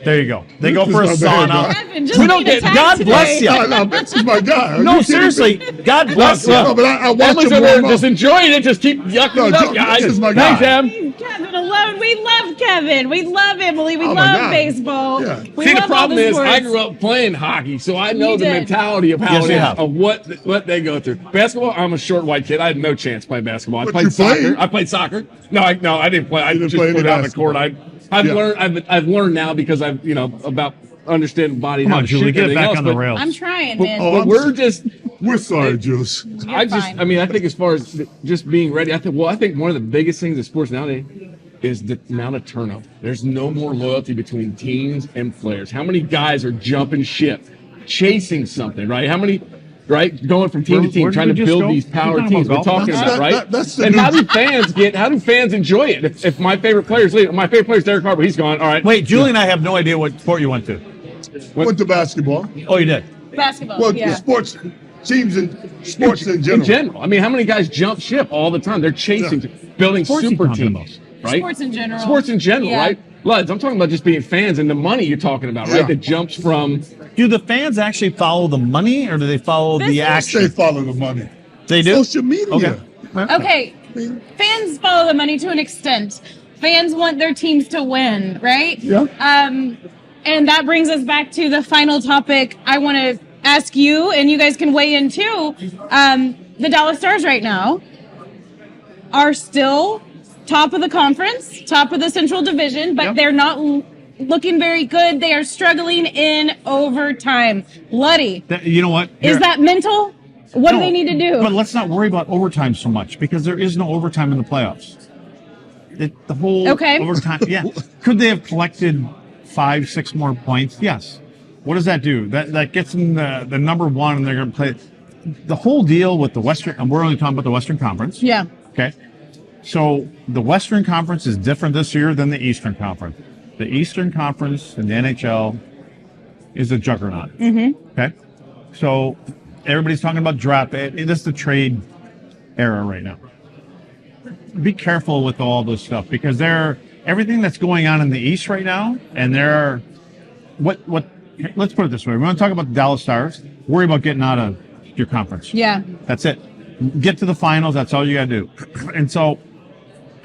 there you go. They go for a sauna. We don't get. God bless you. No, this is my guy. No, seriously. God bless you. No, but I watch him over just enjoying it. Just keep yucking it up, guys. This is my guy. Thanks, Em. Kevin alone. We love Kevin. We love Emily. We love baseball. Yeah. We See, love the problem all is sports. I grew up playing hockey, so I know You the did. mentality of how Yes, it you is, have. of what they go through. Basketball, I'm a short white kid. I had no chance playing basketball. I But played you soccer. played? I played soccer. No, I didn't play. I didn't just play put any it on the court. basketball. I've learned now because I've about understanding body. Come how on, to Julie, shoot get it everything back else, on the but- rails. I'm trying, man. Oh, But we're sorry, Juice. I mean, I think as far as just being ready, I think one of the biggest things in sports nowadays is the amount of turnover. There's no more loyalty between teams and players. How many guys are jumping ship, chasing something, right? How many, right, going from team to team, where did trying we to just build go? these power You're talking teams. We're about golf? talking about, right? that's the and new- how do fans enjoy it? If my favorite player's leaving, my favorite player's Derek Harper, he's gone. All right. Wait, Julie and I have no idea what sport you went to. Went to basketball. Oh, you did? Basketball. Well, yeah. sports teams and sports in general. In general, I mean, how many guys jump ship all the time? They're chasing, building Sports you super talking teams, right? Sports in general. Sports in general, Yeah. right? Luds, I'm talking about just being fans and the money you're talking about, right? Yeah. That jumps from. Do the fans actually follow the money or do they follow the They action? follow the money. They do? Social media. Okay. Okay, fans follow the money to an extent. Fans want their teams to win, right? Yeah. And that brings us back to the final topic I want to ask you, and you guys can weigh in too. The Dallas Stars right now are still top of the conference, top of the Central Division, but they're not looking very good. They are struggling in overtime. Luddy, You know what? is that mental? What do No, they need to do? But let's not worry about overtime so much because there is no overtime in the playoffs. The whole overtime, yeah. Could they have collected 5-6 more points? Yes. What does that do? That gets them the number one, and they're going to play. The whole deal with the Western, and we're only talking about the Western Conference. Yeah. Okay. So the Western Conference is different this year than the Eastern Conference. The Eastern Conference in the NHL is a juggernaut. Mm-hmm. Okay. So everybody's talking about draft. This is the trade era right now. Be careful with all this stuff because everything that's going on in the East right now, and let's put it this way. We want to talk about the Dallas Stars. Worry about getting out of your conference. Yeah. That's it. Get to the finals. That's all you got to do. And so,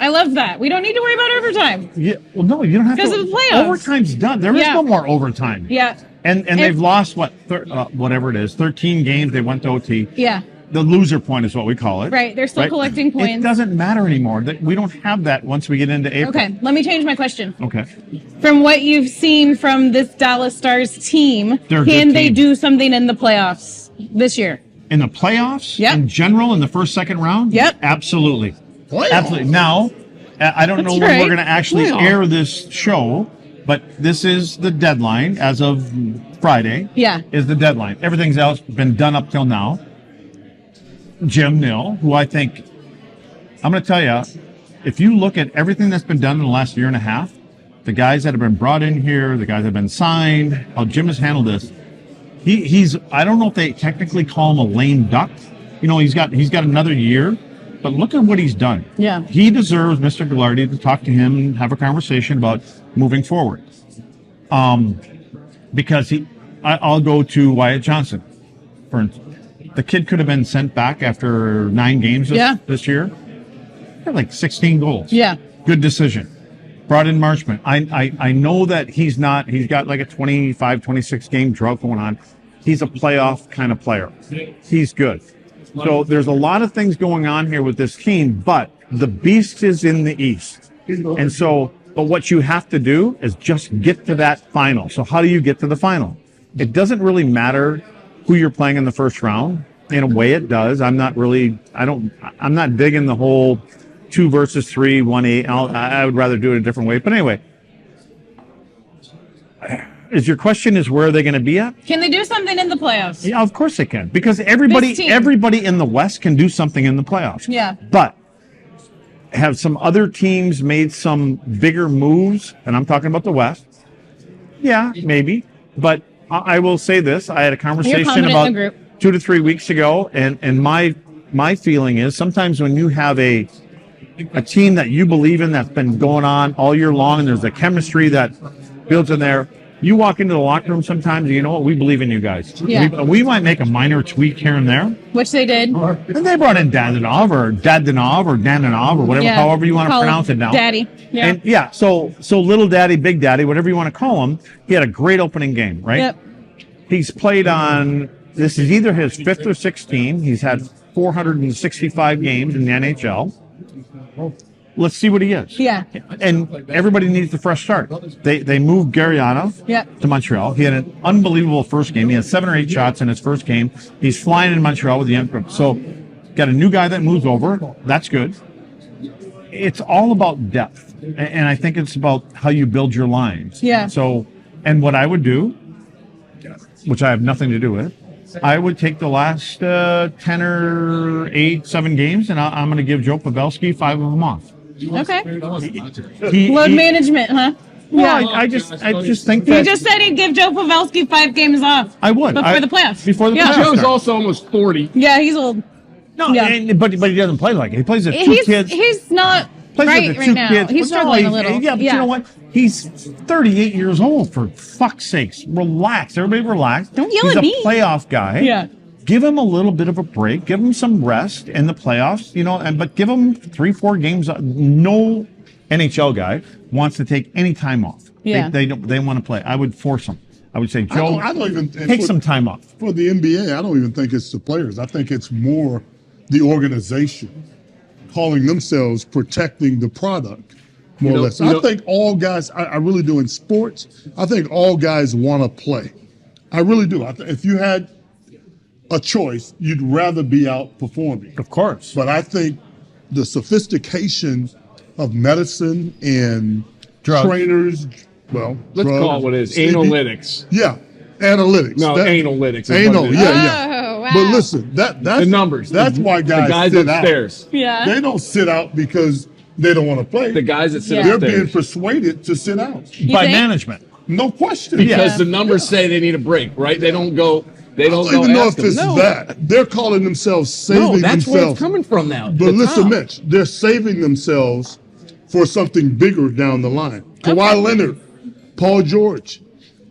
I love that. We don't need to worry about overtime. yeah, well, no, you don't have to. Because of the playoffs. Overtime's done. There is Yeah. no more overtime. Yeah. And they've lost whatever it is, 13 games. They went to OT. Yeah. The loser point is what we call it. Right. They're still collecting It points. doesn't matter anymore. We don't have that once we get into April. Okay. Let me change my question. Okay. From what you've seen from this Dallas Stars team, They're a can good they team. do something in the playoffs this year? In the playoffs, Yep. in general, in the first, second round, Yep. absolutely. Playoffs? Absolutely. Now, I don't know That's when right. we're going to actually Playoffs. air this show, but this is the deadline as of Friday. Yeah. Is the deadline. Everything's else been done up till now. Jim Nill, who I think, I'm going to tell you, if you look at everything that's been done in the last year and a half, the guys that have been brought in here, the guys that have been signed, how Jim has handled this, he's I don't know if they technically call him a lame duck. You know, he's got another year, but look at what he's done. Yeah. He deserves Mr. Ghilardi to talk to him and have a conversation about moving forward. Because I'll go to Wyatt Johnson, for instance. The kid could have been sent back after 9 games this year. He had like 16 goals. Yeah. Good decision. Brought in Marshman. I know that he's got like a 25, 26 game drought going on. He's a playoff kind of player. He's good. So there's a lot of things going on here with this team, but the beast is in the East. And so, but what you have to do is just get to that final. So how do you get to the final? It doesn't really matter who you're playing in the first round. In a way it does. I'm not digging the whole 2 versus 3, 1-8. I would rather do it a different way. But anyway, your question is where are they going to be at? Can they do something in the playoffs? Yeah, of course they can. Because everybody in the West can do something in the playoffs. Yeah. But have some other teams made some bigger moves? And I'm talking about the West. Yeah, maybe. But I will say this. I had a conversation about 2 to 3 weeks ago, and my feeling is sometimes when you have a team that you believe in that's been going on all year long, and there's a chemistry that builds in there, you walk into the locker room sometimes, and you know what? We believe in you guys. Yeah. We might make a minor tweak here and there. Which they did. And they brought in Dadanov or Dandanov or whatever, however you want to pronounce it now. Daddy. Yeah. And so little daddy, big daddy, whatever you want to call him, he had a great opening game, right? Yep. He's played on, this is either his 5th or 6th team. He's had 465 games in the NHL. Let's see what he is. Yeah. And everybody needs a fresh start. They moved Garyanov to Montreal. He had an unbelievable first game. He had 7 or 8 shots in his first game. He's flying in Montreal with the end. So got a new guy that moves over. That's good. It's all about depth. And I think it's about how you build your lines. Yeah. So, and what I would do, which I have nothing to do with, I would take the last 10 or 8, 7 games, and I'm going to give Joe Pavelski 5 of them off. Okay. Load management, huh? Well, I just think that he just said he'd give Joe Pavelski 5 games off. I would before the playoffs. Before the playoffs. Joe's also almost 40. Yeah, he's old. No, but he doesn't play like it. He plays with 2 kids. He's not right now. Kids. He's struggling a little. Yeah, but you know what? He's 38 years old, for fuck's sakes. Relax. Everybody relax. Don't yell at me. He's a playoff guy. Yeah. Give him a little bit of a break. Give him some rest in the playoffs, but give him 3-4 games. No NHL guy wants to take any time off. Yeah. They want to play. I would force them. I would say, Joe, I don't even take some time off. For the NBA, I don't even think it's the players. I think it's more the organization calling themselves protecting the product, more or less. I think all guys, I really do in sports, I think all guys want to play. I really do. If you had a choice, you'd rather be out performing. Of course. But I think the sophistication of medicine and trainers, let's call it what it is. Analytics. Yeah. Analytics. No, analytics. Anal, yeah. Oh, wow. But listen, that's the numbers. That's why guys sit upstairs. out. Yeah. They don't sit out because they don't want to play. The guys that sit They're upstairs. being persuaded to sit out. By management. No question. Because the numbers say they need a break, right? They don't go. They don't I don't even know if it's them. that. They're calling themselves saving that's themselves. where it's coming from now. But listen, Mench, they're saving themselves for something bigger down the line. Kawhi Leonard, Paul George,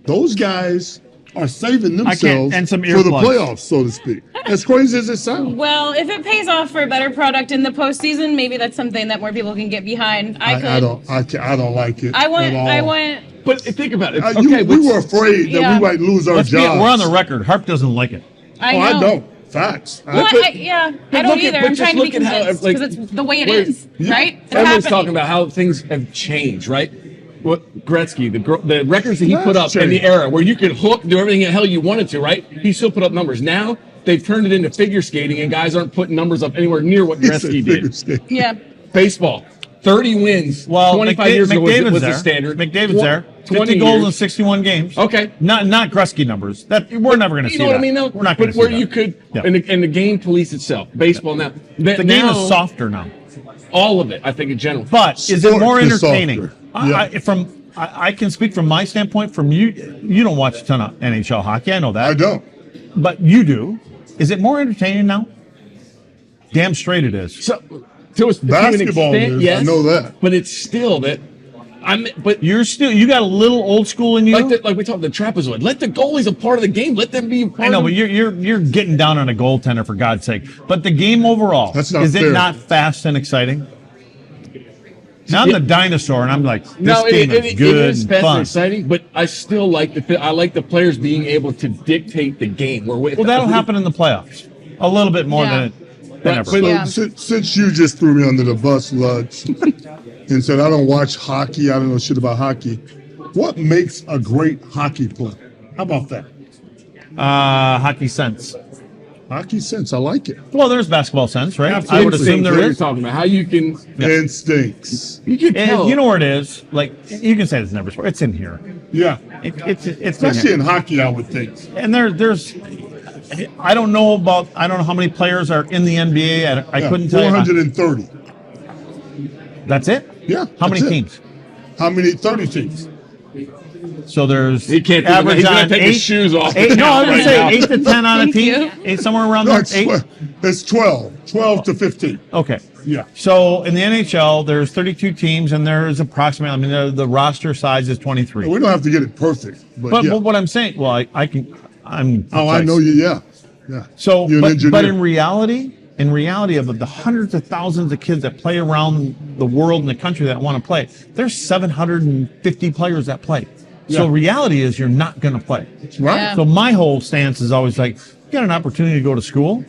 those guys are saving themselves and some for the earplugs. playoffs, so to speak. As crazy as it sounds. Well, if it pays off for a better product in the postseason, maybe that's something that more people can get behind. I don't like it. I want. But think about it. We were afraid that we might lose our jobs. We're on the record. Harp doesn't like it. I don't. Facts. Well, I don't either. I'm trying to be convinced because it's the way it is, right? Everyone's talking about how things have changed, right? What Gretzky, the records that he put up in the era where you could hook, do everything the hell you wanted to, right? He still put up numbers. Now they've turned it into figure skating, and guys aren't putting numbers up anywhere near what Gretzky did. Yeah. Baseball, 30 wins. 25 years ago was the standard. McDavid's there. 50 goals in 61 games. Okay. Not Gretzky numbers. We're never going to see that. You know what I mean, though? We're not going to see that. Where you could, and the game police itself. Baseball now. The game is softer now. All of it, I think, in general. But is it more entertaining? Yeah. I can speak from my standpoint. From you don't watch a ton of NHL hockey. I know that. I don't. But you do. Is it more entertaining now? Damn straight it is. So, to an basketball extent, is. yes, I know that. But it's still that. But you got a little old school in you. Like we talked the trapezoid. Let the goalies a part of the game. Let them be a part. I know, of but you're getting down on a goaltender for God's sake. But the game overall, is fair. It not fast and exciting? Now I'm the dinosaur, and I'm like, this game is good it is and fast fun. and exciting, but I still like the players being able to dictate the game. Well, that'll happen in the playoffs a little bit more than ever. Since you just threw me under the bus, Luds, and said I don't watch hockey, I don't know shit about hockey. What makes a great hockey player? How about that? Hockey sense. Hockey sense, I like it. Well, there's basketball sense, right? I would assume there is. You're talking about how you can instincts. You can tell. You know where it is. Like you can say it's never sport. It's in here. Yeah, it's especially in hockey, I would think. And there's. I don't know how many players are in the NBA. I couldn't tell you. 430. That's it? Yeah. How many teams? How many? 30 teams. So there's he can't average he's on gonna take his shoes off. No, I would say 8 to 10 on a team. Somewhere around there. It's 12 to 15. Okay. Yeah. So in the NHL, there's 32 teams, and there's approximately, the roster size is 23. We don't have to get it perfect, but what I'm saying, well, I can. I'm. I know you. Yeah. So, but in reality of the hundreds of thousands of kids that play around the world and the country that want to play, there's 750 players that play. Yeah. So reality is you're not going to play. Right. Yeah. So my whole stance is always like, you got an opportunity to go to school.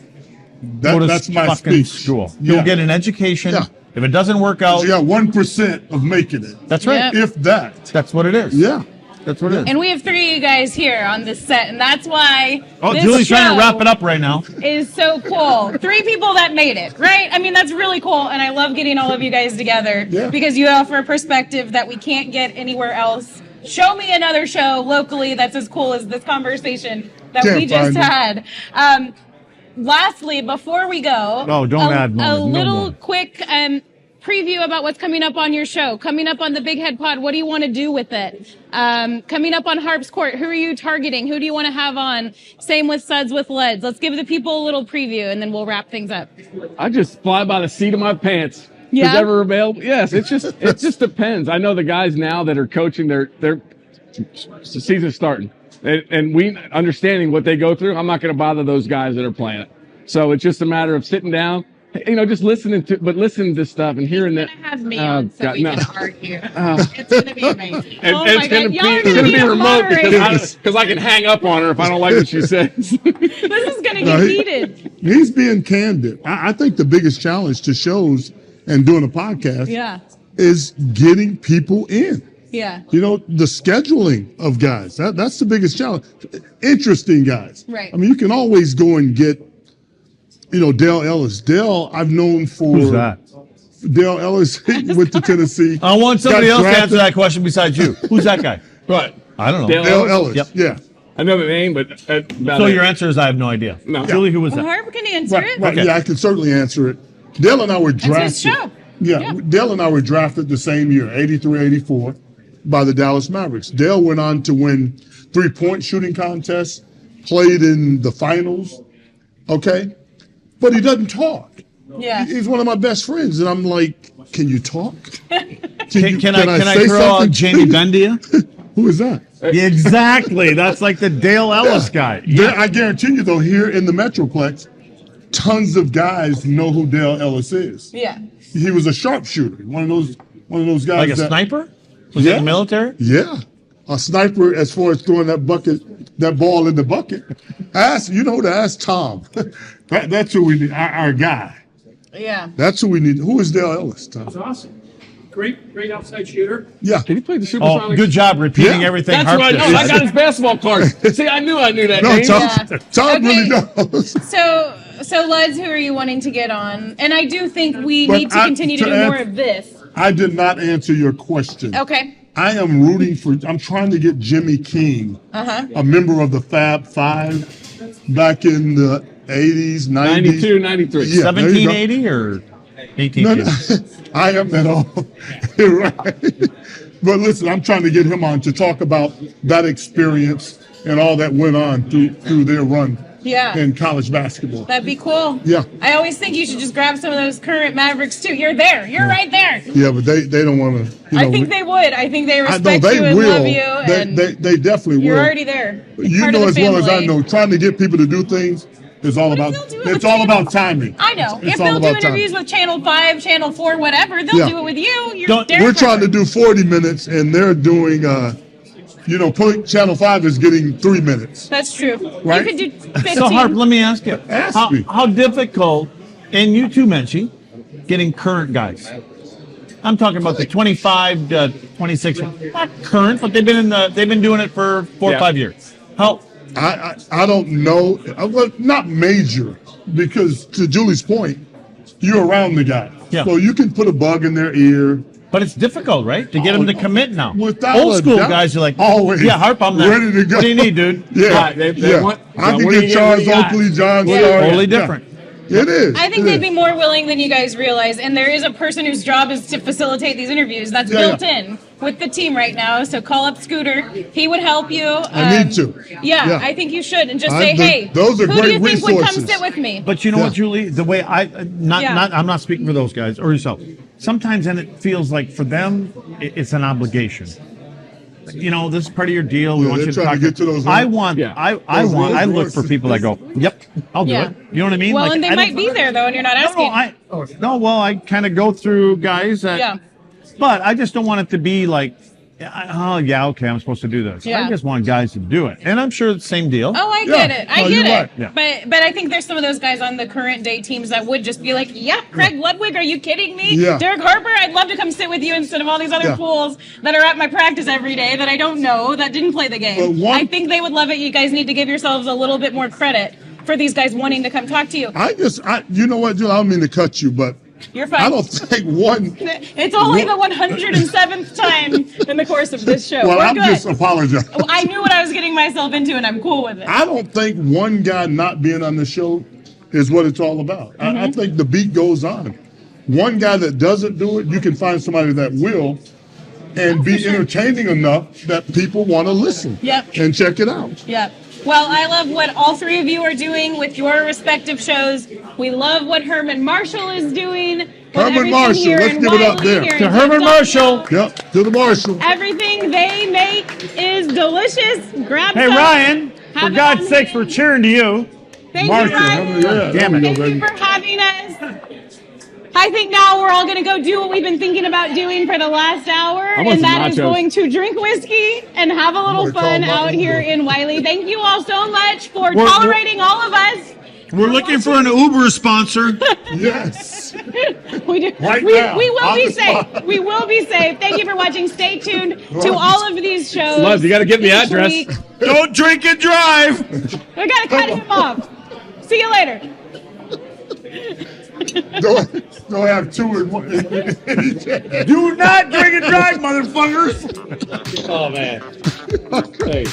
That's my fucking speech. School. You'll get an education. Yeah. If it doesn't work out, you got 1% of making it. That's right. Yep. If that. That's what it is. Yeah. That's what it is. And we have 3 of you guys here on this set, and that's why Julie's trying to wrap it up right now. Is so cool. 3 people that made it, right? I mean, that's really cool, and I love getting all of you guys together because you offer a perspective that we can't get anywhere else. Show me another show locally that's as cool as this conversation that we just had. Lastly, before we go, a little quick preview about what's coming up on your show. Coming up on the Big Head Pod, what do you want to do with it? Coming up on Harp's Court, who are you targeting? Who do you want to have on? Same with Suds with Luds. Let's give the people a little preview, and then we'll wrap things up. I just fly by the seat of my pants. Yeah. Is ever available? Yes, it just depends. I know the guys now that are coaching, their the season's starting. And we understanding what they go through, I'm not going to bother those guys that are playing it. So it's just a matter of sitting down, just listening to stuff and hearing that. You're gonna have me on so we can argue. It's gonna be amazing. It's gonna be remote because I can hang up on her if I don't like what she says. This is gonna get heated. He's being candid. I think the biggest challenge to shows and doing a podcast is getting people in. Yeah. The scheduling of guys, that's the biggest challenge. Interesting guys. Right. I mean, you can always go and get, Dale Ellis. Dale, I've known for. Who's that? Dale Ellis went to Tennessee. I want somebody else to answer that question besides you. Who's that guy? Right. I don't know. Dale Ellis. Yep. Yeah. I know the name, but so your answer is I have no idea. No. Julie, who was that? Harp can answer it. Right. Okay. Yeah, I can certainly answer it. Dale and I were drafted. That's his show. Yeah, Dale and I were drafted the same year, 83, 84, by the Dallas Mavericks. Dale went on to win 3-point shooting contests, played in the finals, okay? But he doesn't talk. Yeah. He's one of my best friends, and I'm like, can you talk? Can I throw out Jamie Benn to you? Who is that? Exactly. That's like the Dale Ellis guy. Yeah. I guarantee you, though, here in the Metroplex, tons of guys know who Dale Ellis is. Yeah. He was a sharpshooter, one of those guys. Like a sniper? Was he in the military? Yeah. A sniper as far as throwing that ball in the bucket. You know who to ask? Tom. That's who we need, our guy. Yeah. That's who we need. Who is Dale Ellis, Tom? That's awesome. Great outside shooter. Yeah. Did he play the Supersonics? Oh, good job repeating everything. That's what I know. I got his basketball card. See, I knew that no, name. Tom really knows. So Luds, who are you wanting to get on? And I do think we need to continue to do more of this. I did not answer your question. Okay. I'm trying to get Jimmy King, a member of the Fab Five, back in the 80s, 90s. 92, 93. Yeah, 1780 or 1850? No, I am at all. You're right. But listen, I'm trying to get him on to talk about that experience and all that went on through their run in college basketball. That'd be cool. Yeah. I always think you should just grab some of those current Mavericks too. You're there. You're right there. Yeah, but they don't want to. I think they would. I think they respect you and love you. And they definitely will. You're already there. You know as well as I know, trying to get people to do things is all about. It's all about timing. I know. If they'll do interviews with Channel 5, Channel 4, whatever, they'll do it with you. We're trying to do 40 minutes, and they're doing. Channel 5 is getting 3 minutes. That's true. Right? You could do 15. So, Harp, let me ask you. Ask me. How difficult, and you too, Menchie, getting current guys? I'm talking about the 25 to 26. Not current, but they've been doing it for 4 or 5 years. How? I don't know. Well, not major, because to Julie's point, you're around the guy. Yeah. So you can put a bug in their ear. But it's difficult, right? To get them to commit now. Without Old school guys are like, always Harp, I'm there. Ready to go. What do you need, dude? Yeah. I can get Charles Oakley, John Starr. Totally different. It is. I think they'd be more willing than you guys realize. And there is a person whose job is to facilitate these interviews. That's built in. with the team right now. So call up Scooter. He would help you. I need to. Yeah, I think you should, and just say, hey, those are who do great you think would come resources. sit with me? But you know what, Julie? The way I'm not speaking for those guys or yourself. Sometimes then it feels like for them, it's an obligation. You know, this is part of your deal. We want you to talk. Get to those. I look for people that go, yep, I'll do it. You know what I mean? Well, and they might be there though, and you're not asking. I kind of go through guys that. But I just don't want it to be like, okay, I'm supposed to do this. Yeah. I just want guys to do it. And I'm sure it's the same deal. Oh, I get it. I get it. Right. Yeah. But I think there's some of those guys on the current day teams that would just be like, Craig Ludwig, are you kidding me? Yeah. Derek Harper, I'd love to come sit with you instead of all these other fools that are at my practice every day that I don't know, that didn't play the game. I think they would love it. You guys need to give yourselves a little bit more credit for these guys wanting to come talk to you. You know what, Jill, I don't mean to cut you, but you're fine. I don't think one. It's only the 107th time in the course of this show. Well, I'm just apologizing. I knew what I was getting myself into, and I'm cool with it. I don't think one guy not being on the show is what it's all about. I think the beat goes on. One guy that doesn't do it, you can find somebody that will, and be entertaining enough that people want to listen. And check it out. Yep. Well, I love what all three of you are doing with your respective shows. We love what Herman Marshall is doing. Herman Marshall, let's give it up there. To Herman Marshall. Yep, to the Marshall. Everything they make is delicious. Grab Hey, some. Ryan, for God's sakes, we're cheering to you. Thank Marshall, you, Ryan. damn it. Thank you for having us. I think now we're all going to go do what we've been thinking about doing for the last hour, and that is going to drink whiskey and have a little fun out here in Wylie. Thank you all so much for tolerating all of us. We're looking for an Uber sponsor. Yes. We do. We will be safe. We will be safe. Thank you for watching. Stay tuned to all of these shows. Luds, you got to give the address. Don't drink and drive. We got to cut him off. See you later. Don't have two in one. Do not drink and drive, motherfuckers. Oh, man. Hey.